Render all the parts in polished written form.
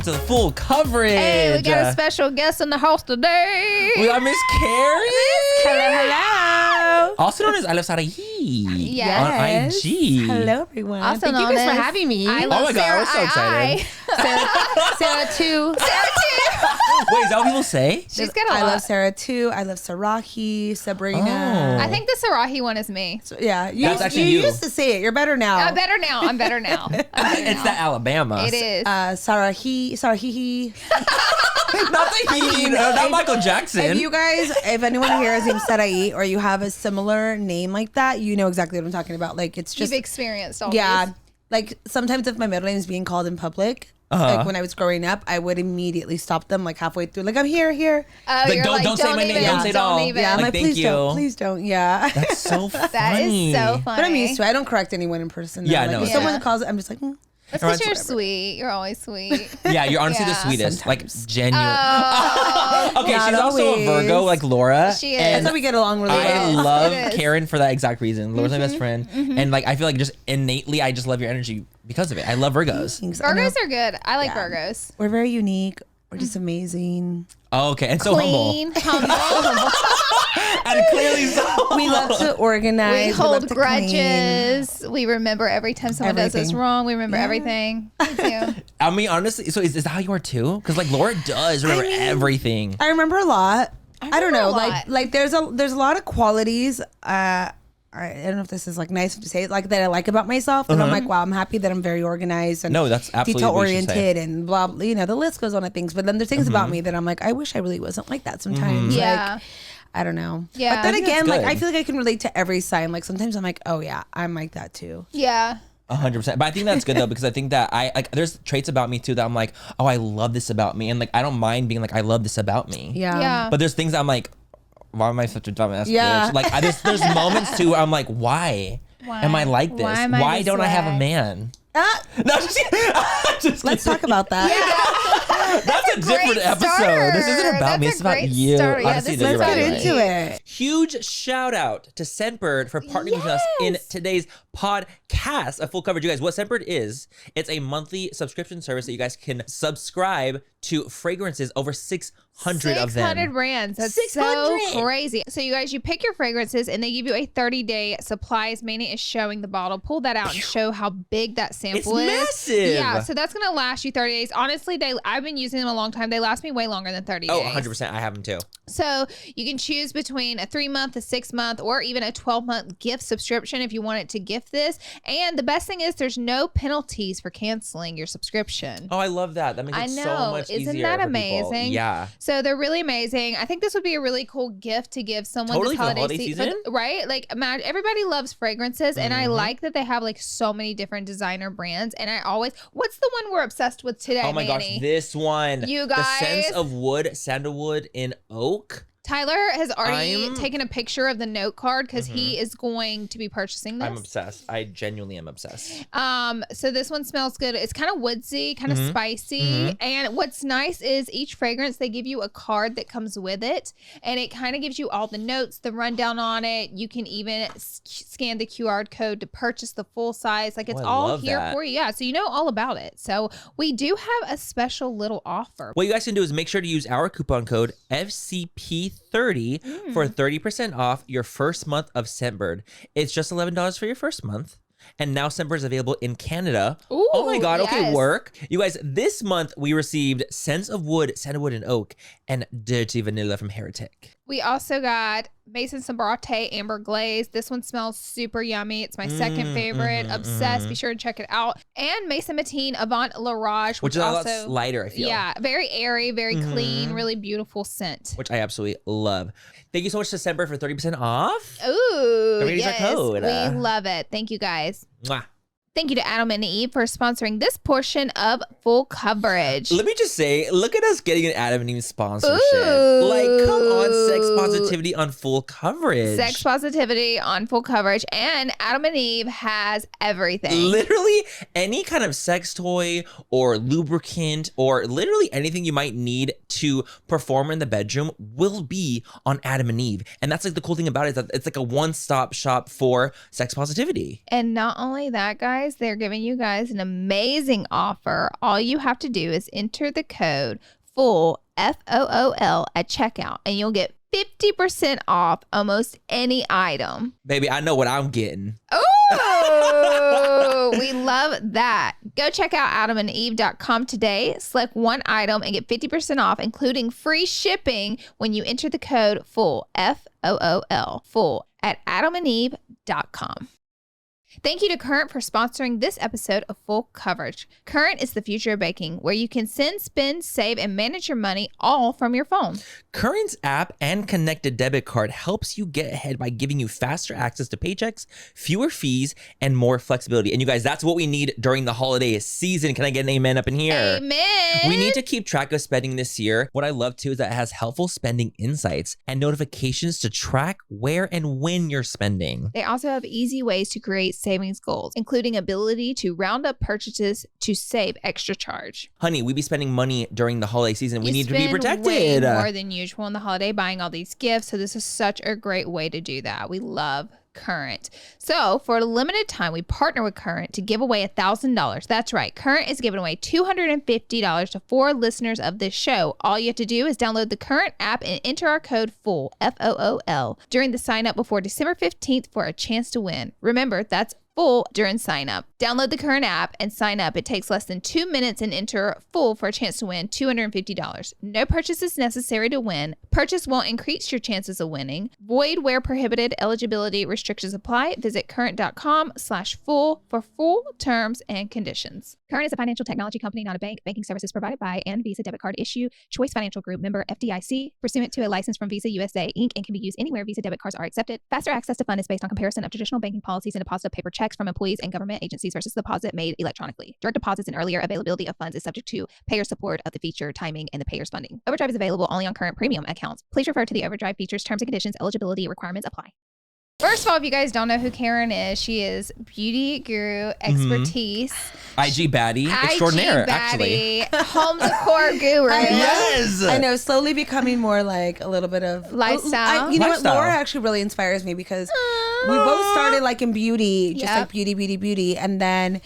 to the full coverage. Hey, we got a special guest in the house today. We got Miss Carrie. Hello. Also known as Iluvsarahii Yes. on IG. Hello, everyone. Also Thank you known guys for as having me. I love Oh my God, Sarah we're so excited. Sarah too. Wait, is that what people say? She's got a I lot. love Sarah too. I love Sybarite, Sabrina. Oh. I think the Sarahi one is me. So, yeah, That's actually you. used to say it. You're better now. I'm better now. I'm better now. It's the Alabama. It is. Sarahi. Not the he. Not Michael Jackson. If anyone here is named Sarai or you have a similar name like that, you know exactly what I'm talking about. Like it's just You've experienced all yeah. these. Like sometimes if my middle name is being called in public, like when I was growing up, I would immediately stop them like halfway through. Like I'm here. Oh, Like, you're don't say my name, don't say it all. even. Yeah, I'm Like, like, thank please don't. Yeah. That's so funny. That is so funny. But I'm used to it. I don't correct anyone in person. Yeah, Like, no, if it's someone fine. calls it, I'm just like, That's because you're whatever. sweet. You're always sweet. Yeah, you're honestly the Yeah. sweetest. Sometimes. Like, genuine. Oh, Okay, Not she's also a always. Virgo, like Laura. She is. that's And how we get along really I well. love It is. Karen for that exact reason. Laura's my best friend. And like, I feel like just innately, I just love your energy because of it. I love Virgos. Thanks. I know. Virgos are good. I like Yeah. Virgos. We're very unique. We're just amazing. Oh, okay. And so humble. Clean, humble. And clearly so We love to organize. We love hold to clean. grudges. We remember every time someone does us Everything. wrong. We remember everything. Me too. I mean, honestly, so is that how you are too? Because like Laura does remember everything. I remember a lot. I don't remember know. a lot. Like there's a lot of qualities. I don't know if this is like nice to say, like that I like about myself. And I'm like, wow, I'm happy that I'm very organized and No, that's absolutely detail what you should say. oriented and blah, blah. You know, the list goes on of things. But then there's things about me that I'm like, I wish I really wasn't like that sometimes. Yeah. Like, I don't know. Yeah. But then I think again, that's like good. I feel like I can relate to every sign. Like sometimes I'm like, oh yeah, I'm like that too. Yeah. 100%. But I think that's good though, because I think that I like there's traits about me too that I'm like, oh, I love this about me, and like I don't mind being like, I love this about me. Yeah. Yeah. But there's things I'm like, why am I such a dumbass Yeah. bitch? Like there's moments too where I'm like, why am I like this? Why am I Why this don't I have way? a man? Ah, No, just let's talk about that. That's a different great episode. starter. This isn't about That's me. a It's about great you. starter. Yeah, Honestly, this no, is you're Let's right, get you're into right. it. Huge shout out to Scentbird for partnering with us in today's podcast of Full Coverage. You guys, what Scentbird is, it's a monthly subscription service that you guys can subscribe to fragrances, over 600 of them. 600 brands. That's 600. so crazy. So you guys, you pick your fragrances and they give you a 30-day supply. As Manny is showing the bottle. Pull that out and show how big that sample is. massive. Yeah, so that's gonna last you 30 days. Honestly, I've been using them a long time. They last me way longer than 30 Oh, days. 100%. I have them too. So you can choose between a 3-month, a 6-month, or even a 12-month gift subscription if you wanted to gift this. And the best thing is there's no penalties for canceling your subscription. Oh, I love that. That makes I it so know. much Isn't easier. that for people. amazing? Yeah. So they're really amazing. I think this would be a really cool gift to give someone Totally this for the holiday season. right? Like, imagine everybody loves fragrances, and I like that they have like so many different designer brands. And I always, what's the one we're obsessed with today? Oh my Manny? gosh, this one. You The Sense guys- of Wood, Sandalwood in Oak. Tyler has already I'm- taken a picture of the note card because he is going to be purchasing this. I'm obsessed. I genuinely am obsessed. So this one smells good. It's kind of woodsy, kind of spicy. And what's nice is each fragrance, they give you a card that comes with it. And it kind of gives you all the notes, the rundown on it. You can even scan the QR code to purchase the full size. Like it's I all love here that. for you. Yeah. So you know all about it. So we do have a special little offer. What you guys can do is make sure to use our coupon code FCP30 for 30% off your first month of Scentbird. It's just $11 for your first month. And now Scentbird is available in Canada. Ooh, oh my God. Okay, yes. work. You guys, this month we received Sense of Wood, Sandalwood and Oak, and Dirty Vanilla from Heretic. We also got Maison Sybarite Amber Glaze. This one smells super yummy. It's my second favorite. Obsessed. Be sure to check it out. And Maison Matine Avant Larage, Which is also, a lot lighter, I feel. yeah, very airy, very clean, really beautiful scent. Which I absolutely love. Thank you so much to Scentbird for 30% off. Ooh, Don't forget to use our yes, code. we love it. Thank you guys. Mwah. Thank you to Adam and Eve for sponsoring this portion of Full Coverage. Let me just say, look at us getting an Adam and Eve sponsorship. Ooh. Like, come on, sex positivity on Full Coverage. Sex positivity on Full Coverage, and Adam and Eve has everything. Literally any kind of sex toy or lubricant or literally anything you might need to perform in the bedroom will be on Adam and Eve. And that's like the cool thing about it, is that it's like a one-stop shop for sex positivity. And not only that, guys, they're giving you guys an amazing offer. All you have to do is enter the code FOOL, FOOL, at checkout, and you'll get 50% off almost any item. Baby, I know what I'm getting. Oh, we love that. Go check out adamandeve.com today. Select one item and get 50% off, including free shipping when you enter the code FOOL, FOOL, FOOL, at adamandeve.com. Thank you to Current for sponsoring this episode of Full Coverage. Current is the future of baking, where you can send, spend, save, and manage your money all from your phone. Current's app and connected debit card helps you get ahead by giving you faster access to paychecks, fewer fees, and more flexibility. And you guys, that's what we need during the holiday season. Can I get an amen up in here? Amen. We need to keep track of spending this year. What I love too is that it has helpful spending insights and notifications to track where and when you're spending. They also have easy ways to create savings goals, including ability to round up purchases to save extra charge. Honey, we be spending money during the holiday season. We You need to be spend protected. way more than usual in the holiday buying all these gifts, so this is such a great way to do that. We love Current. So for a limited time, we partner with Current to give away $1,000. That's right. Current is giving away $250 to 4 listeners of this show. All you have to do is download the Current app and enter our code FOOL, FOOL, during the sign up before December 15th for a chance to win. Remember, that's FOOL during sign up. Download the Current app and sign up. It takes less than 2 minutes and enter FOOL for a chance to win $250. No purchase is necessary to win. Purchase won't increase your chances of winning. Void where prohibited. Eligibility restrictions apply. Visit current.com/FOOL for full terms and conditions. Current is a financial technology company, not a bank. Banking services provided by and Visa debit card issue. Choice Financial Group, member FDIC, pursuant to a license from Visa USA Inc. and can be used anywhere Visa debit cards are accepted. Faster access to funds is based on comparison of traditional banking policies and deposit of paper checks from employees and government agencies versus deposit made electronically. Direct deposits and earlier availability of funds is subject to payer support of the feature, timing, and the payer's funding. Overdrive is available only on Current premium accounts. Please refer to the Overdrive features, terms and conditions, eligibility requirements apply. First of all, if you guys don't know who Karen is, she is beauty guru expertise. IG baddie extraordinaire, actually. Home decor guru. Yes. I know, slowly becoming more like a little bit of Lifestyle. You know Lifestyle. what? Laura actually really inspires me because we both started like in beauty, just Yep. like beauty. And then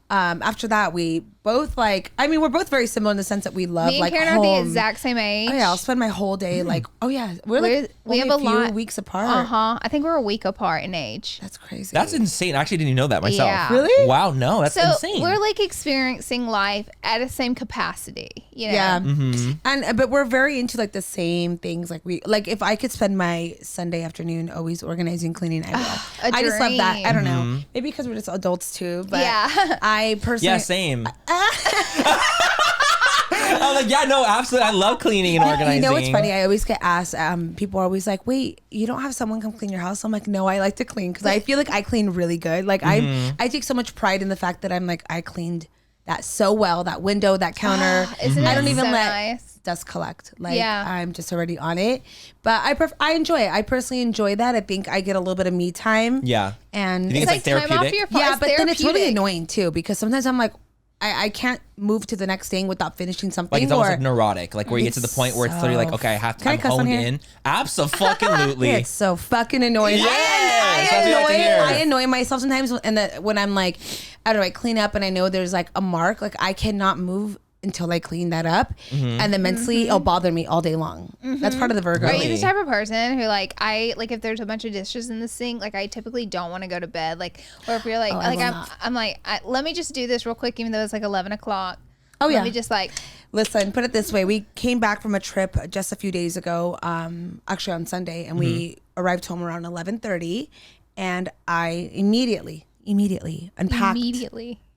after that, we both we're both very similar in the sense that we love Me and like Karen home. are the exact same age. Oh yeah, I'll spend my whole day we're like We have only a few lot weeks apart. I think we're a week apart in age. That's crazy. That's insane. I actually didn't know that myself. Yeah. Really? Wow, no, that's So insane. we're like experiencing life at the same capacity, you know? Yeah. Mm-hmm. And but we're very into like the same things. Like if I could spend my Sunday afternoon always organizing, cleaning, I will. A I just love that. dream. I don't know. Maybe because we're just adults too. But Yeah. I personally Yeah, same. I'm like, yeah, no, absolutely. I love cleaning and organizing. You know what's funny? I always get asked, people are always like, wait, you don't have someone come clean your house? I'm like, no, I like to clean because I feel like I clean really good. Like I take so much pride in the fact that I'm like, I cleaned that so well, that window, that counter. Isn't I don't it even so let nice? dust collect. Like Yeah. I'm just already on it. But I enjoy it. I personally enjoy that. I think I get a little bit of me time. Yeah. And You think it's like time off therapeutic? your phone. yeah, but then it's really therapeutic. annoying too because sometimes I'm like, I can't move to the next thing without finishing something. Like it's almost or- like neurotic, like where you get to the point where it's literally like, okay, I have to, Can I I'm cuss on honed here? in. Absolutely. It's so fucking annoying. Yes, that's what I like to hear. I annoy myself sometimes, and when I'm like, I don't know, I clean up and I know there's like a mark, like I cannot move until I clean that up, and then mentally it'll bother me all day long. That's part of the Virgo. Are you Really? the type of person who like if there's a bunch of dishes in the sink, like I typically don't want to go to bed, like, or if you're like, I will not. I'm like, let me just do this real quick, even though it's like 11 o'clock. Oh yeah. Let me just like, Listen, put it this way: we came back from a trip just a few days ago, actually on Sunday, and we arrived home around 11:30, and I immediately unpacked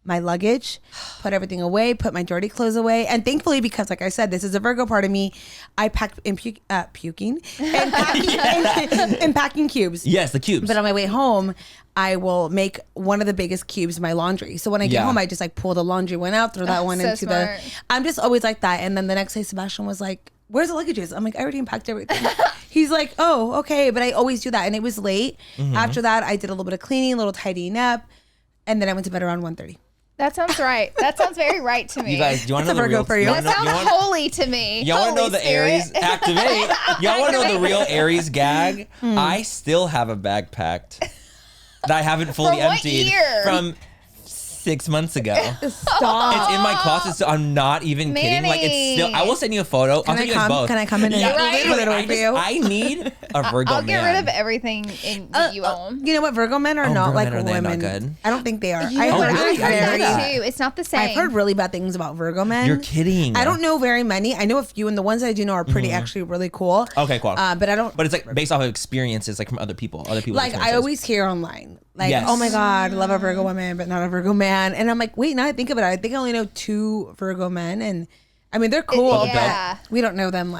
my luggage, put everything away, put my dirty clothes away. And thankfully, because like I said, this is a Virgo part of me, I packed in puking and packing cubes. Yes, the cubes. But on my way home, I will make one of the biggest cubes my laundry. So when I get Yeah. home, I just like pull the laundry one out, throw that one so into smart. I'm just always like that. And then the next day, Sebastian was like, where's the luggages? I'm like, I already unpacked everything. He's like, oh, okay. But I always do that. And it was late. After that, I did a little bit of cleaning, a little tidying up. And then I went to bed around 1:30. That sounds right. That sounds very right to me. You guys, do you want to know the real? for you. That sounds holy to me. Y'all want to know the Aries activate? Y'all want to know the real Aries gag? I still have a bag packed that I haven't fully From what emptied year? from 6 months ago. Stop. It's in my closet, so I'm not even kidding. Like it's still. I will send you a photo. I'll send you guys both. Can I come in and literally, for you? I need a Virgo I'll get rid man. of everything that you own. You know what? Virgo men are not Virgo like men, are they women. not good? I don't think they are. You I've know what? heard really? I've heard I didn't know that that. too. It's not the same. I've heard really bad things about Virgo men. You're kidding. I don't know very many. I know a few, and the ones that I do know are pretty actually really cool. Okay, cool. But I don't. But it's like based off of experiences, like from other people. Like I always hear online, like, Yes. oh my God, love a Virgo woman, but not a Virgo man. And I'm like, wait, now I think about it, I think I only know 2 Virgo men, and I mean they're cool, Yeah. but we don't know them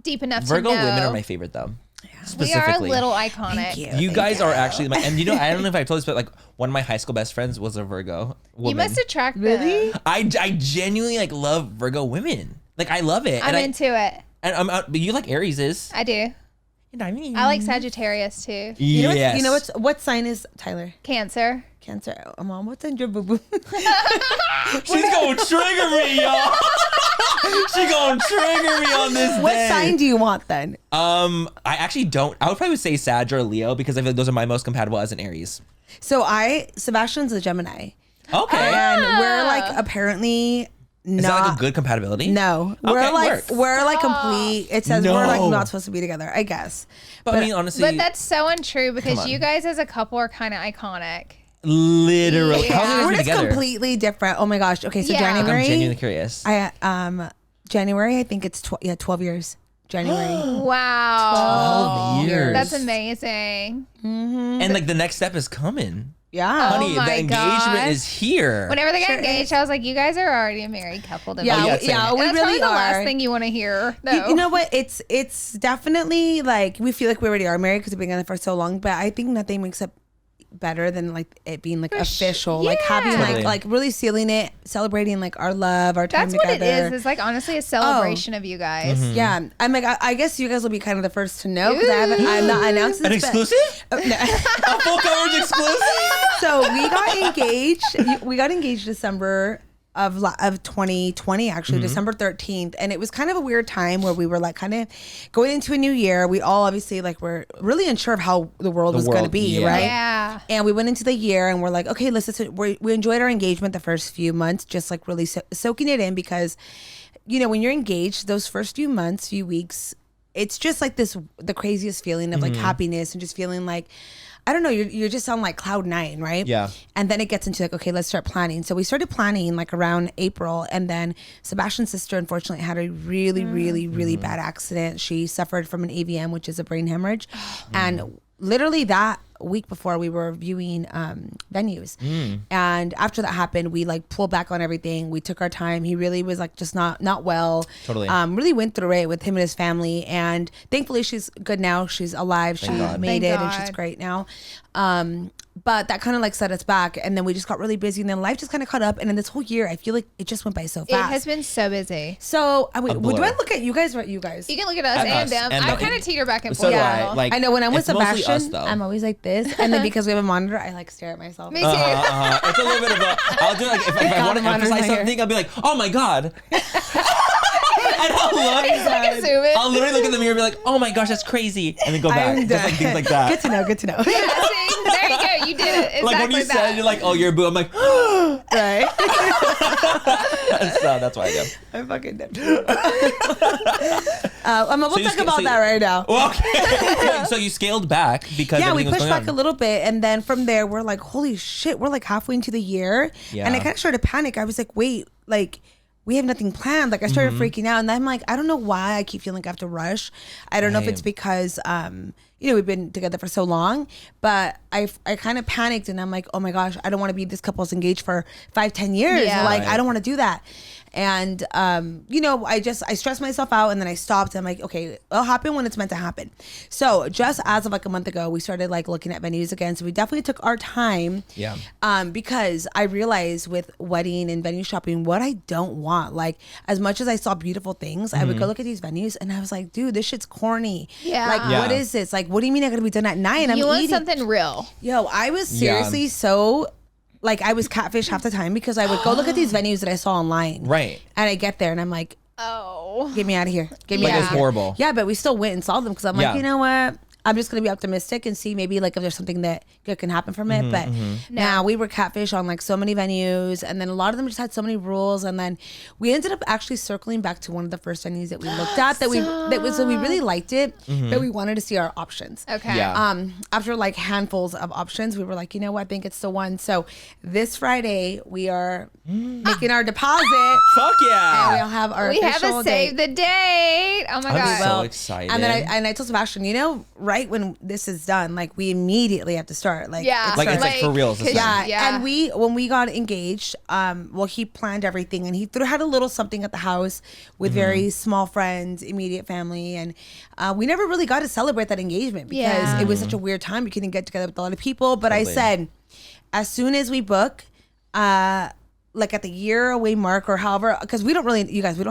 Deep enough Virgo to know. women are my favorite though. We are a Specifically. little iconic. Thank you. You guys are actually my, and you know, I don't know if I told this, but like one of my high school best friends was a Virgo woman. You must attract Really? them. I genuinely like love Virgo women. Like I love it. I'm and into it. And I'm out, but you like Aries is. I do. And I mean, I like Sagittarius too. You know yes. You know what sign is Tyler? Cancer. Cancer. Mom, what's in your boo boo? She's gonna trigger me, y'all. She gonna trigger me on this What day. sign do you want then? I actually don't. I would probably say Sag or Leo because I feel like those are my most compatible as an Aries. So Sebastian's a Gemini, Okay. and we're like apparently Is that like a good compatibility? No, Okay, we're like work. we're like complete. It says we're like No. not supposed to be together, I guess. But I mean, honestly, But that's so untrue because on. you guys as a couple are kind of iconic. literally. Yeah. How long We're have you just guys been together? completely different. Oh my gosh. Okay, so Yeah. I'm January. genuinely curious. January. I think it's 12 years. January. Wow. 12 years. That's amazing. And like the next step is coming. Yeah. Honey, my the engagement gosh. is here. Whenever they got Sure engaged, I was like, you guys are already a married couple to me. Yeah, yeah, we, same. yeah, And we that's really probably the are. last thing you want to hear, though. You know what? It's definitely like we feel like we already are married because we've been together for so long. But I think nothing makes it better than like it being like official, like having Totally. like really sealing it, celebrating like our love, our time That's what together. it is. It's like honestly a celebration of you guys. Yeah, I'm like I guess you guys will be kind of the first to know because I'm not announced An this, but- exclusive? Oh, no. A full coverage exclusive? So we got engaged. We got engaged December of 2020, actually, December 13th, and it was kind of a weird time where we were like kind of going into a new year. We all obviously like were really unsure of how the world was going to be, yeah. right? Yeah. And we went into the year and we're like, okay, we enjoyed our engagement the first few months, just like really soaking it in because, you know, when you're engaged, those first few months, few weeks, it's just like the craziest feeling of like happiness and just feeling like, I don't know, you're just on like cloud 9, right? Yeah. And then it gets into like, okay, let's start planning. So we started planning like around April, and then Sebastian's sister unfortunately had a really, really bad accident. She suffered from an AVM, which is a brain hemorrhage. And literally that week before we were viewing venues. And after that happened, we like pulled back on everything. We took our time. He really was like just not well. Totally. Really went through it with him and his family. And thankfully she's good now. She's alive. She God. made Thank it God. and she's great now. But that kind of like set us back, and then we just got really busy, and then life just kind of caught up, and then this whole year I feel like it just went by so It fast. has been so busy. So blur. do I look at you guys or at you guys? You can look at us At and us them. and I them. kind of teeter back and So forth. do a I. little. Like, I know when I'm with it's mostly Sebastian, us, though. I'm always like this, and then because we have a monitor, I like stare at myself. Me too. It's a little bit of a. I'll do like if I want to emphasize something, I'll be like, oh my god. And I'll look. Like zoom in. I'll literally look in the mirror and be like, oh my gosh, that's crazy, and then go back. I'm Just like things like that. Good to know. Good to know. Yeah, see? There you go. You did it. Exactly Like when you that. said, you're like, oh, you're a boo. I'm like, Right? so that's why I do. I'm fucking dead. We'll talk about that right now. Well, okay. So you scaled back because Yeah, we everything was pushed going back on. a little bit, and then from there we're like, holy shit, we're like halfway into the year. Yeah. And I kind of started to panic. I was like, wait, like we have nothing planned. Like I started freaking out, and I'm like, I don't know why I keep feeling like I have to rush. I don't know if it's Right. because you know, we've been together for so long, but I kind of panicked, and I'm like, oh my gosh, I don't want to be this couple's engaged for 5-10 years. Yeah. Like Right. I don't want to do that. And you know, I stressed myself out, and then I stopped. I'm like, okay, it'll happen when it's meant to happen. So just as of like a month ago, we started like looking at venues again. So we definitely took our time. Yeah. Because I realized with wedding and venue shopping, what I don't want. Like as much as I saw beautiful things, I would go look at these venues, and I was like, dude, this shit's corny. Yeah. Like Yeah. what is this? Like what do you mean I gotta be done at 9? I'm You want eating. something real. Yo, I was seriously so like I was catfish half the time because I would go look at these venues that I saw online. Right. And I get there and I'm like, Oh. get me out of here. Get me Like out it's of here. horrible. Yeah, but we still went and saw them because I'm like, Yeah. you know what? I'm just going to be optimistic and see maybe like if there's something that good can happen from it. But now we were catfish on like so many venues, and then a lot of them just had so many rules. And then we ended up actually circling back to one of the first venues that we looked at so we really liked it, but we wanted to see our options. Okay. Yeah. After like handfuls of options, we were like, you know what? I think it's the one. So this Friday we are making our deposit. Fuck yeah. And we'll have our We have official a save date. the date. Oh my I'm God. so excited. And then I told Sebastian, you know, right when this is done, like we immediately have to start. Like Yeah. Like, it's like for real. It's yeah. Yeah. And when we got engaged, well, he planned everything, and he had a little something at the house with very small friends, immediate family, and we never really got to celebrate that engagement because Yeah. it was such a weird time. We couldn't get together with a lot of people. But I Totally. said, as soon as we book, like at the year away mark or however, because we don't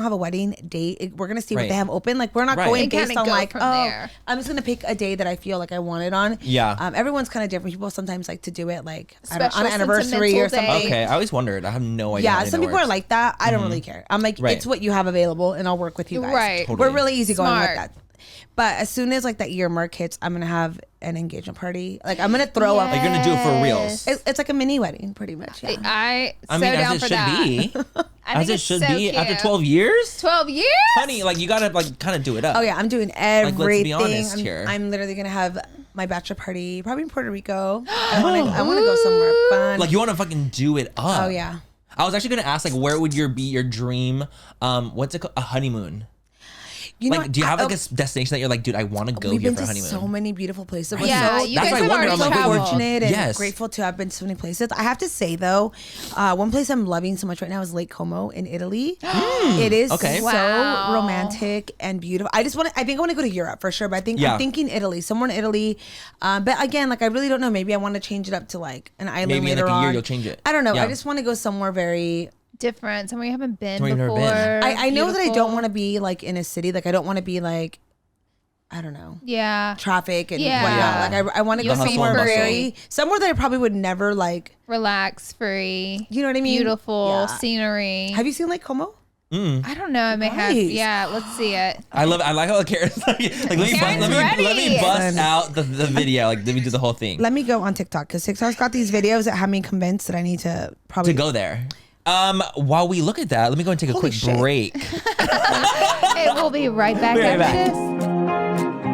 have a wedding date. We're gonna see what Right. they have open. Like we're not Right. going And based kinda on go like, from oh, there. I'm just gonna pick a day that I feel like I want it on. Yeah. Everyone's kind of different. People sometimes like to do it like I Special on an anniversary or sentimental day. something. Okay, I always wondered. I have no idea. Yeah, how some that people are works. like that. I don't really care. I'm like, Right. it's what you have available, and I'll work with you guys. Right. Totally. We're really easygoing Smart. with that. But as soon as like that year mark hits, I'm gonna have an engagement party. Like I'm gonna throw up. Like, you're gonna do it for reals. It's like a mini wedding, pretty much. Yeah. I I mean, down as for it should that. be. I As think it it's should so be after cute. 12 years. 12 years? Honey, like you gotta like kind of do it up. Oh yeah, I'm doing let's everything. be honest here. I'm literally gonna have my bachelor party, probably in Puerto Rico. I wanna go somewhere fun. Like you want to fucking do it up. Oh yeah. I was actually gonna ask like where would be your dream? What's it called? A honeymoon. You know, Like, do you have like a destination that you're like, dude, I want to go we've here been for a to honeymoon? so many beautiful places. Yeah, So you That's guys why I have wonder, already I'm like, traveled. fortunate and Yes. grateful to have been to so many places. I have to say though, one place I'm loving so much right now is Lake Como in Italy. It is Okay. so Wow. romantic and beautiful. I think I want to go to Europe for sure, but Yeah. I'm thinking Italy, somewhere in Italy. But again, like I really don't know. Maybe I want to change it up to like an island Maybe in later like a year on. you'll change it. I don't know. Yeah. I just want to go somewhere very. Different. Somewhere you haven't been Somewhere you've never before. been. I know that I don't Beautiful. want to be like in a city. Like I don't want to be like, I don't know. Yeah. Traffic and Yeah. whatnot. Like I want to You'll go be somewhere free. somewhere that I probably would never like. Relax, free. You know what I mean? Beautiful Yeah. scenery. Have you seen Lake Como? I don't know. I may have. Nice. Yeah, let's see it. I love it. I like how Karen's like let me Karen's let me ready. bust out the video. Like let me do the whole thing Let me go on TikTok because TikTok's got these videos that have me convinced that I need to probably to go there. While we look at that, let me go and take a Holy quick shit. break. Hey, we'll be right back Be right after back. this.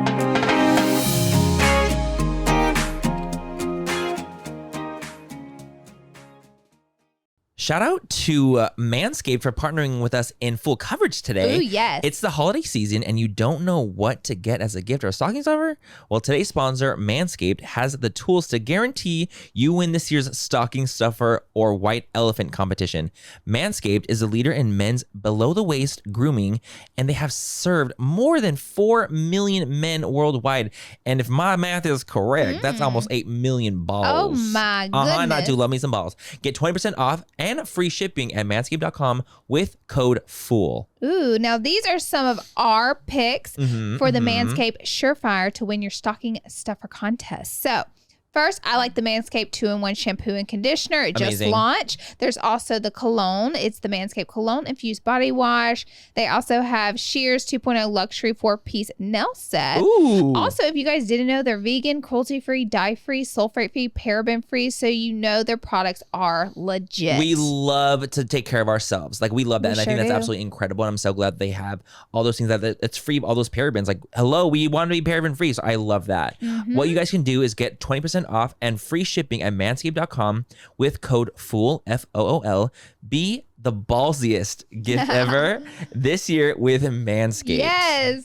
Shout out to Manscaped for partnering with us in full coverage today. Ooh, yes. It's the holiday season and you don't know what to get as a gift or a stocking stuffer? Well, today's sponsor, Manscaped, has the tools to guarantee you win this year's stocking stuffer or white elephant competition. Manscaped is a leader in men's below-the-waist grooming, and they have served more than 4 million men worldwide. And if my math is correct, that's almost 8 million balls. Oh my Not goodness. to love me some balls. Get 20% off and free shipping at manscaped.com with code FOOL. Ooh, now these are some of our picks for the Manscaped Surefire to win your stocking stuffer contest. So, first, I like the Manscaped 2-in-1 shampoo and conditioner. It just Amazing. launched. There's also the cologne. It's the Manscaped Cologne Infused Body Wash. They also have Shears 2.0 Luxury 4-piece nail set. Ooh. Also, if you guys didn't know, they're vegan, cruelty-free, dye-free, sulfate-free, paraben-free, so you know their products are legit. We love to take care of ourselves. Like, we love that. We And I sure think that's do. absolutely incredible. And I'm so glad they have all those things that it's free of all those parabens. Like, hello, we want to be paraben free. So I love that. What you guys can do is get 20% off and free shipping at manscaped.com with code FOOL, FOOL. Be the ballsiest gift ever this year with Manscaped. Yes.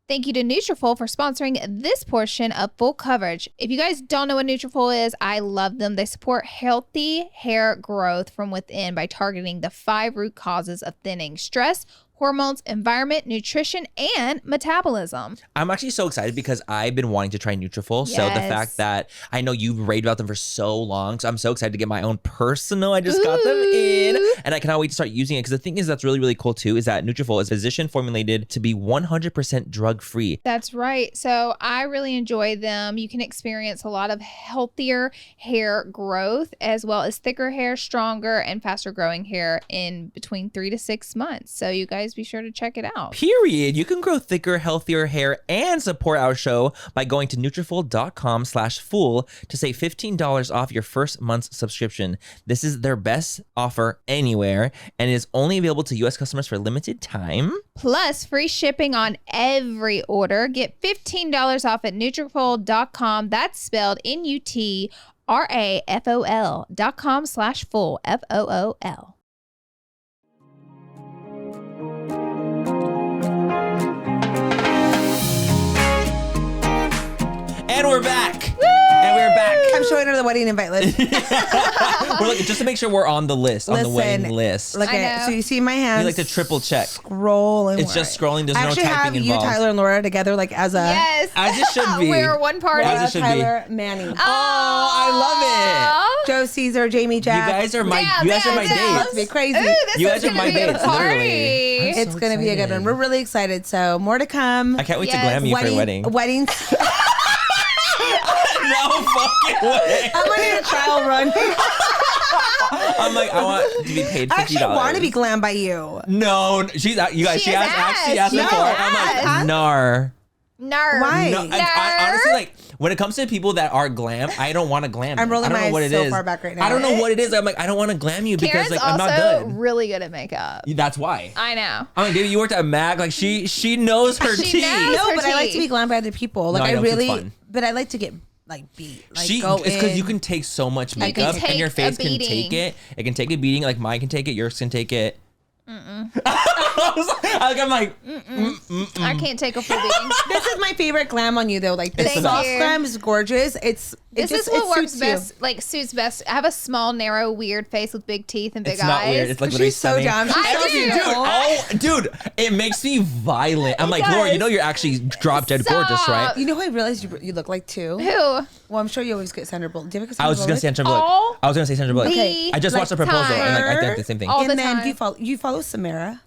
Thank you to Nutrafol for sponsoring this portion of Full Coverage. If you guys don't know what Nutrafol is, I love them. They support healthy hair growth from within by targeting the 5 root causes of thinning: stress, hormones, environment, nutrition, and metabolism. I'm actually so excited because I've been wanting to try Nutrafol. So the fact that I know you've raved about them for so long, so I'm so excited to get my own personal. I just got them in, and I cannot wait to start using it. Because the thing is that's really, really cool too is that Nutrafol is physician formulated to be 100% drug free. That's right. So I really enjoy them. You can experience a lot of healthier hair growth, as well as thicker hair, stronger and faster growing hair in between 3 to 6 months. So you guys be sure to check it out. Period. You can grow thicker, healthier hair and support our show by going to Nutrafol.com/fool to save $15 off your first month's subscription. This is their best offer anywhere and is only available to U.S. customers for a limited time. Plus free shipping on every order. Get $15 off at Nutrafol.com. That's spelled Nutrafol.com/fool. FOOL. And we're back. And we're back. I'm showing her the wedding invite list. We're like, just to make sure we're on the list, on the wedding list. Look at, so you see my hands. We like to triple check. Scroll and It's just scrolling. There's no typing have involved. you, Tyler, and Laura together like as a as it should be. We're one party. As it should Tyler, be. Manny. Oh, I love it. Joe Caesar, Jamie Jack. You guys are my dates. Let's be crazy. Ooh, this You is guys are gonna my be a dates, party. literally. It's so gonna be a good one. We're really excited. So more to come. I can't wait to glam you for your wedding. Weddings. No fucking way. I'm gonna do a trial run. I'm like, I want to be paid $50. I actually want to be glammed by you. No, she's you guys. She has actually asked me for it. I'm like, nar. Why? No, I honestly, like, when it comes to people that are glam, I don't want to glam. I'm rolling I don't my know what eyes it so is. far back right now. I don't know what it is. I'm like, I don't want to glam you because Karen's like I'm not also good. really good at makeup. That's why. I know. I'm like, baby, you worked at MAC. Like she knows her She tea. knows. No, her but I like tea. to be glammed by other people. Like No, I I know, 'cause it's really, fun. but I like to get like beat. Like It's go because you in. can take so much can makeup take and your face a can take beating. it. It can take a beating. Like mine can take it. Yours can take it. I'm like, I can't take a full beating. This is my favorite glam on you though. Like this Thank soft you. glam is gorgeous. This is what works best, like suits best. I have a small, narrow, weird face with big teeth and big it's eyes. not weird. It's like literally She's so stunning. down. She's I so do. beautiful. Dude, it makes me violent. I'm like, Laura, you know you're actually drop dead gorgeous, right? Stop. You know who I realized you look like too? Who? Well, I'm sure you always get Sandra Bullock. Do you have a Sandra I was just gonna say Sandra Bullock. Oh, I was gonna say Sandra Bullock. the I just watched the proposal and like I think the same thing. All and the then time. you follow Samara,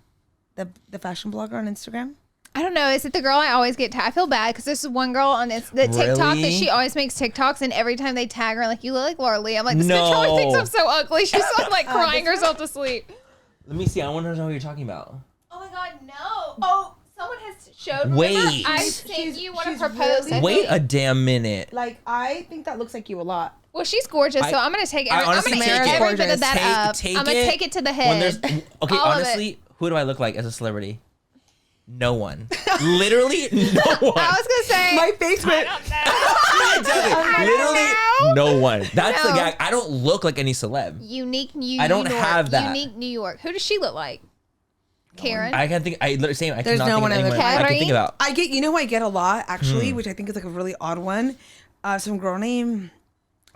the fashion blogger on Instagram? I don't know. Is it the girl I always get? I feel bad because there's one girl on the TikTok that Really? she always makes TikToks, and every time they tag her, like, you look like Laura Lee. I'm like, this No. bitch probably thinks I'm so ugly. She's like crying herself to sleep. Let me see. I want to know what you're talking about. Oh my God, no. Oh, someone has showed. Wait. Remember I sent you want to she's propose. really- to Wait me? a damn minute. Like I think that looks like you a lot. Well, she's gorgeous, so I'm gonna take. I I'm honestly gonna take eat it. every bit of that Take up. I'm gonna it take it to the when head. okay, All of it. honestly, who do I look like as a celebrity? No one. Literally no one. I was gonna say My face went. Literally no one. That's the No. gag. I don't look like any celeb. unique New. I don't York, have that. Unique New York. Who does she look like? Karen. I can't think. I literally same. I There's cannot no think one of I look anyone like. I can think about. I get, you know who I get a lot Hmm. actually, which I think is like a really odd one. Some girl named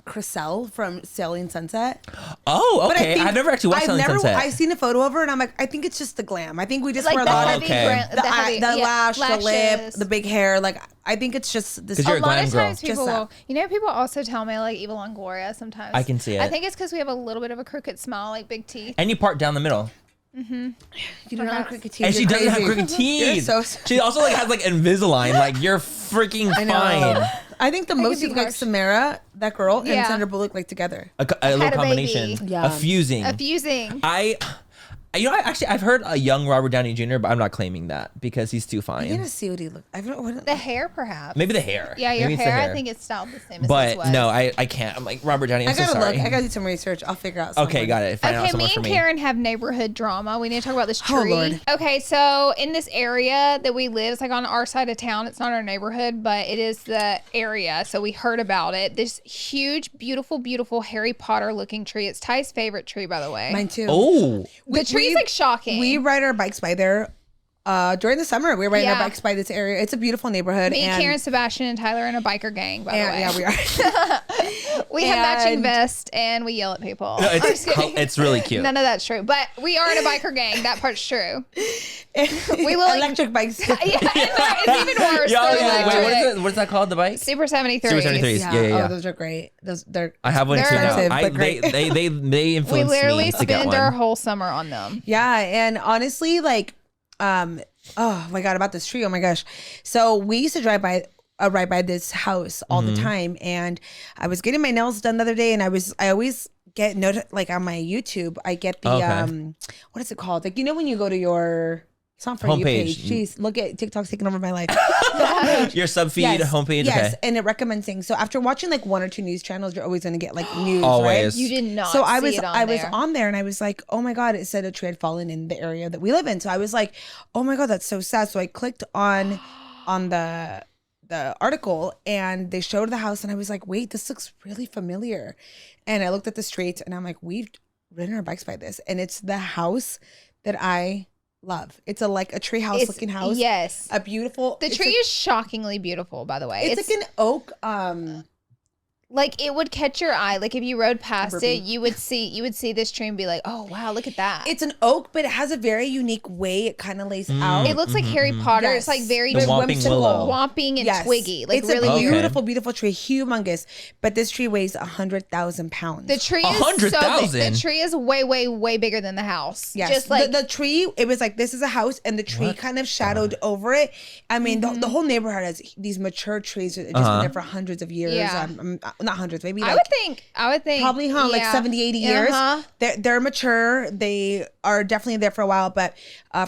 Chriselle from Sailing Sunset. Oh, But I okay. think- I've never actually watched Selling Sunset. I've seen a photo of her and I'm like, I think it's just the glam. I think we just like wear a the lot heavy, of Okay. the heavy, lash, the lip, lashes. the big hair. Like I think it's just this. 'Cause you're A a lot glam of girl. times people Just that. will, you know, people also tell me like Eva Longoria sometimes. I can see I it. think it's because we have a little bit of a crooked smile, like big teeth. And you part down the middle. You don't have crooked teeth. And she you're doesn't have crazy. crooked teeth. You're so- She also like has like Invisalign. Like you're freaking I know. fine. I think the most be you look like harsh. Samara, that girl, and Yeah. Sandra Bullock like together. A little had a combination. baby. Yeah. A fusing. Fusing. I've heard a young Robert Downey Jr., but I'm not claiming that because he's too I fine. gotta see what he looks. I don't know what. The hair, perhaps. Maybe the hair. Yeah, your Maybe it's the hair. I think it's styled the same as his But was. no, I can't. I'm like Robert Downey. I'm I so gotta sorry. look. I gotta do some research. I'll figure out. Okay, someone. got it. Find out Okay, someone me for and me. Karen have neighborhood drama. We need to talk about this Oh, tree. Lord. Okay, so in this area that we live, it's like on our side of town. It's not our neighborhood, but it is the area. So we heard about it. This huge, beautiful, beautiful Harry Potter looking tree. It's Ty's favorite tree, by the way. Mine too. Oh, The tree's like shocking. We ride our bikes by there During the summer, we were riding our bikes by this area. It's a beautiful neighborhood. Me, and Karen, Sebastian, and Tyler are in a biker gang, by the way. Yeah, we are. We have matching vests and we yell at people. No, it's really cute. None of that's true. But we are in a biker gang. That part's true. We will electric bikes. Yeah, it's even worse. Wait, what's that called? The bike? Super 73s. Super 73s. Yeah. Oh, those are great. They're I have one too now. They influence we literally me to get spend our one. whole summer on them. Yeah, and honestly, like, oh my god, about this tree. Oh my gosh. So we used to ride by this house all the time, and I was getting my nails done the other day, and I always get like on my YouTube, I get the what is it called? Like, you know when you go to your it's not for you page. Jeez, look at TikTok's taking over my life. Your subfeed homepage. Yes, okay. and it recommends things. So after watching like one or two news channels, you're always gonna get like news. Always. Right? You did not. So I was there. on there, and I was like, oh my god, it said a tree had fallen in the area that we live in. So I was like, oh my god, that's so sad. So I clicked on the article, and they showed the house, and I was like, wait, this looks really familiar. And I looked at the streets, and I'm like, we've ridden our bikes by this, and it's the house that I love. It's like a tree house looking house. Yes. A beautiful. The tree is shockingly beautiful, by the way. It's like an oak. Like it would catch your eye. Like if you rode past it, you would see this tree and be like, "Oh wow, look at that." It's an oak, but it has a very unique way it kind of lays out. It looks like Harry Potter. Yes. It's like very The Whomping Willow. whomping and twiggy. Like it's really a weird. beautiful, beautiful tree, humongous. But this tree weighs 100,000 pounds. The tree is 100,000? The tree is way, way, way bigger than the house. Yes. Just like the tree, it was like this is a house, and the tree kind of shadowed over it. I mean, the whole neighborhood has these mature trees that have just been there for hundreds of years. Yeah. Not hundreds, maybe. I would think probably like 70, 80 years. They're mature. They are definitely there for a while. But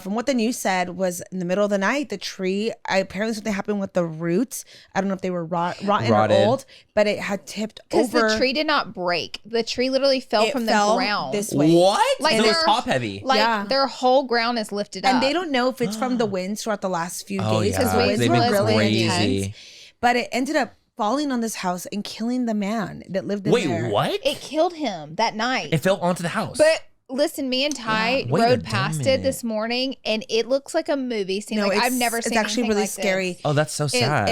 from what the news said was in the middle of the night, the tree, apparently something happened with the roots. I don't know if they were rotten or old, but it had tipped over. Because the tree did not break. The tree literally fell from the ground. This way. What? Like it was top heavy. Like their whole ground is lifted up. And they don't know if it's from the winds throughout the last few days. Yeah. The winds They've were been really crazy. intense. But it ended up falling on this house and killing the man that lived in there. Wait, what? It killed him that night. It fell onto the house. But listen, me and Ty Wait a rode past minute. it this morning, and it looks like a movie scene. No, like I've never seen. It's actually anything really like scary. This. Oh, that's so sad.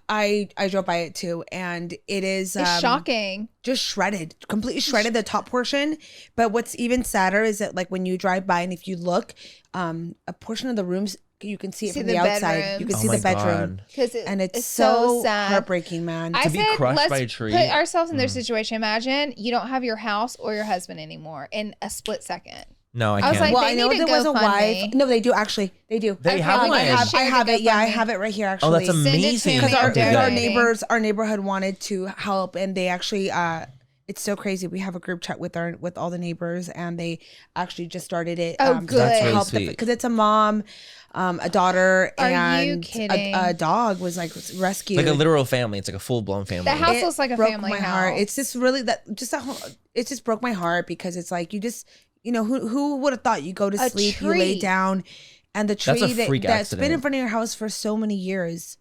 I drove by it too, and it is It's shocking. just shredded, completely shredded the top portion. But what's even sadder is that like when you drive by and if you look, a portion of the rooms you can see it from the outside. bedroom. You can Oh see my the bedroom, Because and it's so so sad. heartbreaking, man. I To be said, crushed let's by a tree. put ourselves in their situation. Imagine you don't have your house or your husband anymore in a split second. No, I I was can't. like, Well, they I know need to there was a GoFundMe. wife. No, they do actually. They do. They have one. I have Share the it. Yeah, I GoFundMe. have it right here. Actually, Oh, that's Send it to amazing. me. because Okay, our good. our neighborhood wanted to help, and they actually it's so crazy. We have a group chat with all the neighbors, and they actually just started it. Oh, to good. That's really help sweet. because it's a mom, a daughter, Are you and kidding? a dog was like rescued. Like a literal family. It's like a full blown family. The house It looks like a broke family my house. heart. It's just really that whole. It just broke my heart because it's like you just. You know, who would have thought you go to sleep, you lay tree. down, and the That's tree a freak that's been in accident. front of your house for so many years,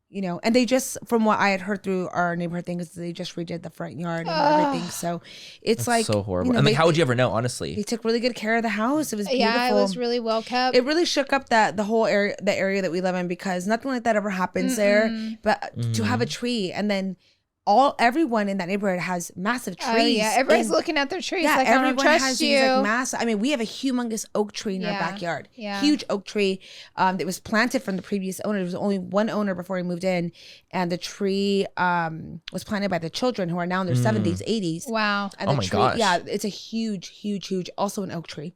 you know, and they just, from what I had heard through our neighborhood thing, is they just redid the front yard and everything. So it's That's like so horrible. You know, and like, they, how would you ever know, honestly? They took really good care of the house. It was beautiful. Yeah, it was really well kept. It really shook up the whole area, the area that we live in, because nothing like that ever happens there. But to have a tree, and then everyone in that neighborhood has massive trees. Oh yeah, everybody's And- looking at their trees. yeah, Like I don't everyone trust has you. these like massive. I mean, we have a humongous oak tree in our Yeah, backyard. yeah. Huge oak tree that was planted from the previous owner. There was only one owner before he moved in, and the tree was planted by the children who are now in their 70s, 80s. Wow. And Oh the my tree, gosh. yeah, it's a huge, also an oak tree.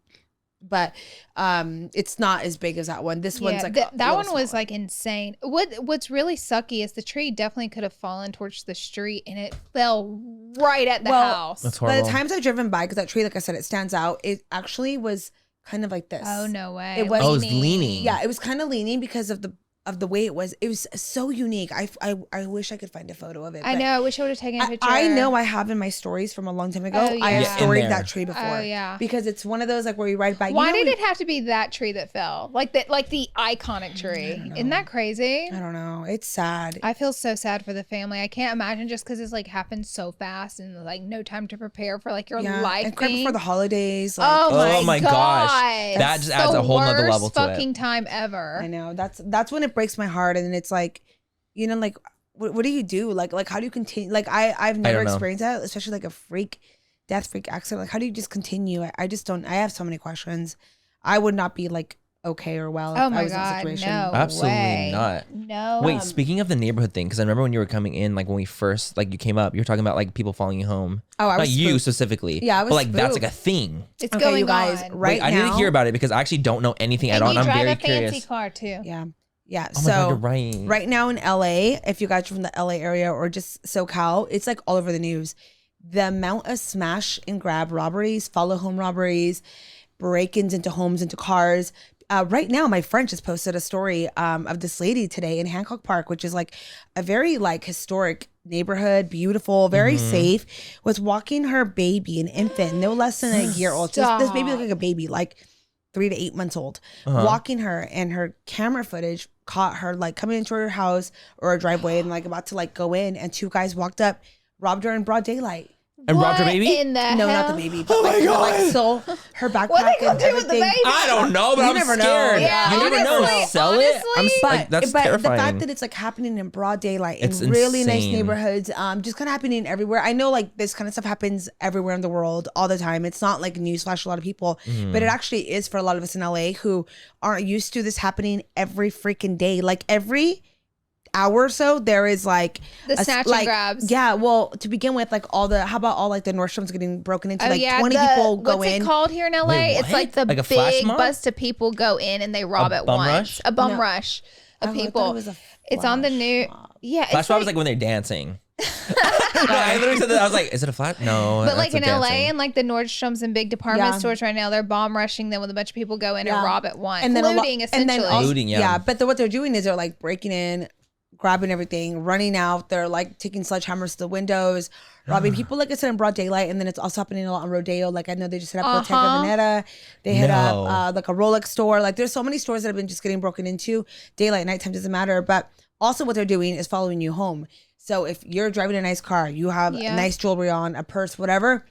But it's not as big as that one. This one's like that a little one was smaller. like insane. What's really sucky is the tree definitely could have fallen towards the street and it fell right at the house. That's By horrible. the times I've driven by, because that tree, like I said, it stands out. It actually was kind of like this. Oh no way! It was- Oh, it's leaning. Yeah, it was kind of leaning because of the of the way it was so unique. I wish I could find a photo of it. I know. I wish I would have taken a picture. I know I have in my stories from a long time ago. Oh, yeah. I have Yeah, storied in that there. tree before. Oh, yeah. Because it's one of those like where you ride by. Why did it have to be that tree that fell? Like that, like the iconic tree. Isn't that crazy? I don't know. It's sad. I feel so sad for the family. I can't imagine just because it's like happened so fast and like no time to prepare for like your life. And right before the holidays. Like, oh my gosh. Gosh. That just adds a whole nother level to it. Fucking time ever. I know. That's when it breaks my heart, and it's like, you know, like what do you do? Like how do you continue? Like I've never experienced that, especially like a death freak accident. Like how do you just continue? I just don't. I have so many questions. I would not be like okay or well if I was in that situation. No Absolutely way. not. No. Wait, speaking of the neighborhood thing, because I remember when you were coming in, like when we first, like you came up, you were talking about like people following you home. Oh, I was not you spooked. specifically. Yeah, I was but like that's spooked. like a thing. It's Okay, going you guys, on. right Wait, I now. need to hear about it because I actually don't know anything at all. And you I'm drive very a fancy curious. car too. Yeah. Oh So my God, you're right. right now in LA, if you guys are from the LA area or just SoCal, it's like all over the news. The amount of smash and grab robberies, follow home robberies, break-ins into homes, into cars. Right now, my friend just posted a story of this lady today in Hancock Park, which is like a very like historic neighborhood, beautiful, very safe, was walking her baby, an infant, no less than a year old. So this baby looked like a baby, like 3 to 8 months old, walking her, and her camera footage caught her like coming into her house or a driveway and like about to like go in, and 2 guys walked up, robbed her in broad daylight. And robbed her What baby? in the No, hell? not the baby. But like, like stole her backpack What are they and gonna do with the everything. baby? I don't know, but You I'm never know. scared. Yeah, you never know. honestly, Sell it? I'm honestly. like, that's but terrifying. the fact that it's like happening in broad daylight in It's really nice insane. neighborhoods, just kind of happening everywhere. I know like this kind of stuff happens everywhere in the world all the time. It's not like newsflash for a lot of people, but it actually is for a lot of us in LA who aren't used to this happening every freaking day. Like every hour or so, there is like The snatch and grabs. Yeah, well, to begin with, like how about all like the Nordstroms getting broken into? Oh, Like yeah, 20 people go what's in. it called here in LA? Wait, It's what? like the Like a flash big mob? bust of people go in and they rob at bum once. rush? A bum No. rush of Oh, I thought people. it was a It's on the flash new. mob. Yeah, Flash it's mob is like when they're dancing. No, I literally said that. I was like, is it a flash? No. But like that's in a LA dancing. and like the Nordstroms and big department Yeah. stores right now, they're bomb rushing them with a bunch of people go in and rob at once. And then looting essentially. Looting, yeah. Yeah, but what they're doing is they're like breaking in, grabbing everything, running out. They're like taking sledgehammers to the windows, robbing people, like I said, in broad daylight. And then it's also happening a lot on Rodeo. Like I know they just hit up Bottega Veneta. They hit No. up like a Rolex store. Like there's so many stores that have been just getting broken into. Daylight, nighttime doesn't matter. But also what they're doing is following you home. So if you're driving a nice car, you have nice jewelry on, a purse, whatever,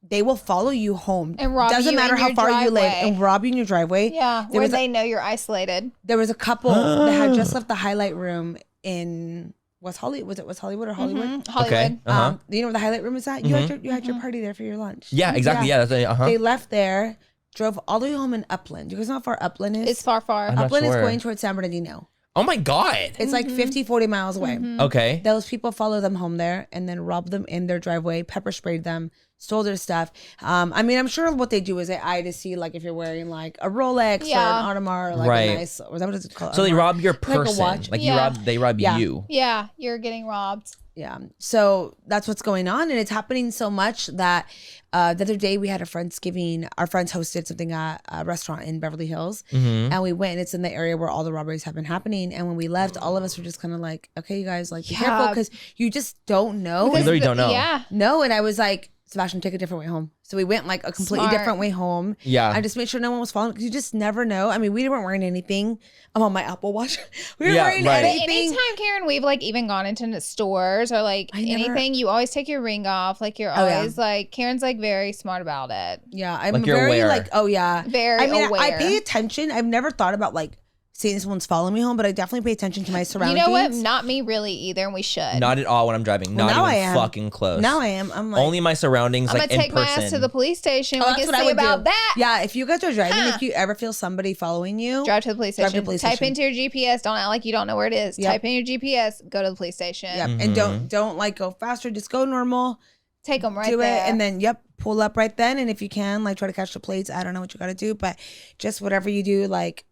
they will follow you home. And rob Doesn't you matter in how your far you live, driveway. and rob you in your driveway. Yeah, There where was they know you're isolated. there was a couple that had just left the highlight room in West Hollywood or Hollywood? Hollywood. Okay. Uh-huh. Do you know where the highlight room is at? You had your party there for your lunch. Yeah, exactly. Yeah. That's They left there, drove all the way home in Upland. You guys know how far Upland is? It's far. I'm not Upland is sure. going towards San Bernardino. Oh my God. It's like 50, 40 miles away. Okay. Those people follow them home there and then robbed them in their driveway, pepper sprayed them, stole their stuff. I mean, I'm sure what they do is they eye to see like if you're wearing like a Rolex or an Audemars or like Right. a nice, or is that what it's called? So they Audemars? rob your Like a person. watch. Like Yeah. they rob Yeah. you. Yeah, you're getting robbed. Yeah. So that's what's going on. And it's happening so much that the other day we had a Friendsgiving. Our friends hosted something at a restaurant in Beverly Hills. And we went, and it's in the area where all the robberies have been happening. And when we left, all of us were just kind of like, okay, you guys, like, be careful, because you just don't know. You literally don't know. Yeah. No. And I was like, Sebastian, take a different way home. So we went like a completely Smart. different way home. Yeah. I just made sure no one was following, because you just never know. I mean, we weren't wearing anything. I'm on my Apple Watch. We weren't Yeah, wearing right. But anything. anytime, Karen, we've like even gone into stores or like I never- anything, you always take your ring off. Like you're Oh, yeah. always like, Karen's like very smart about it. Yeah, I'm Like you're very aware. like, oh yeah, Very I mean, I aware. pay attention. I've never thought about like seeing someone's following me home, but I definitely pay attention to my You surroundings. know what? Not me really either, and we should. Not at all when I'm driving. Well, Not now even I am. fucking close. Now I am. I'm like, Only my surroundings, I'm like gonna in take my person. ass to the police station. oh, We that's can what I see would about do. that. Yeah, if you guys are driving, if you ever feel somebody following you, Drive to the police Drive to station. the police Type station. into your GPS. Don't act like you don't know where it is. Yep. Type in your GPS. Go to the police station. yep, and don't like go faster. Just go normal. Take them right do there. it, and then pull up right then. And if you can, like try to catch the plates. I don't know what you got to do, but just whatever you do, like.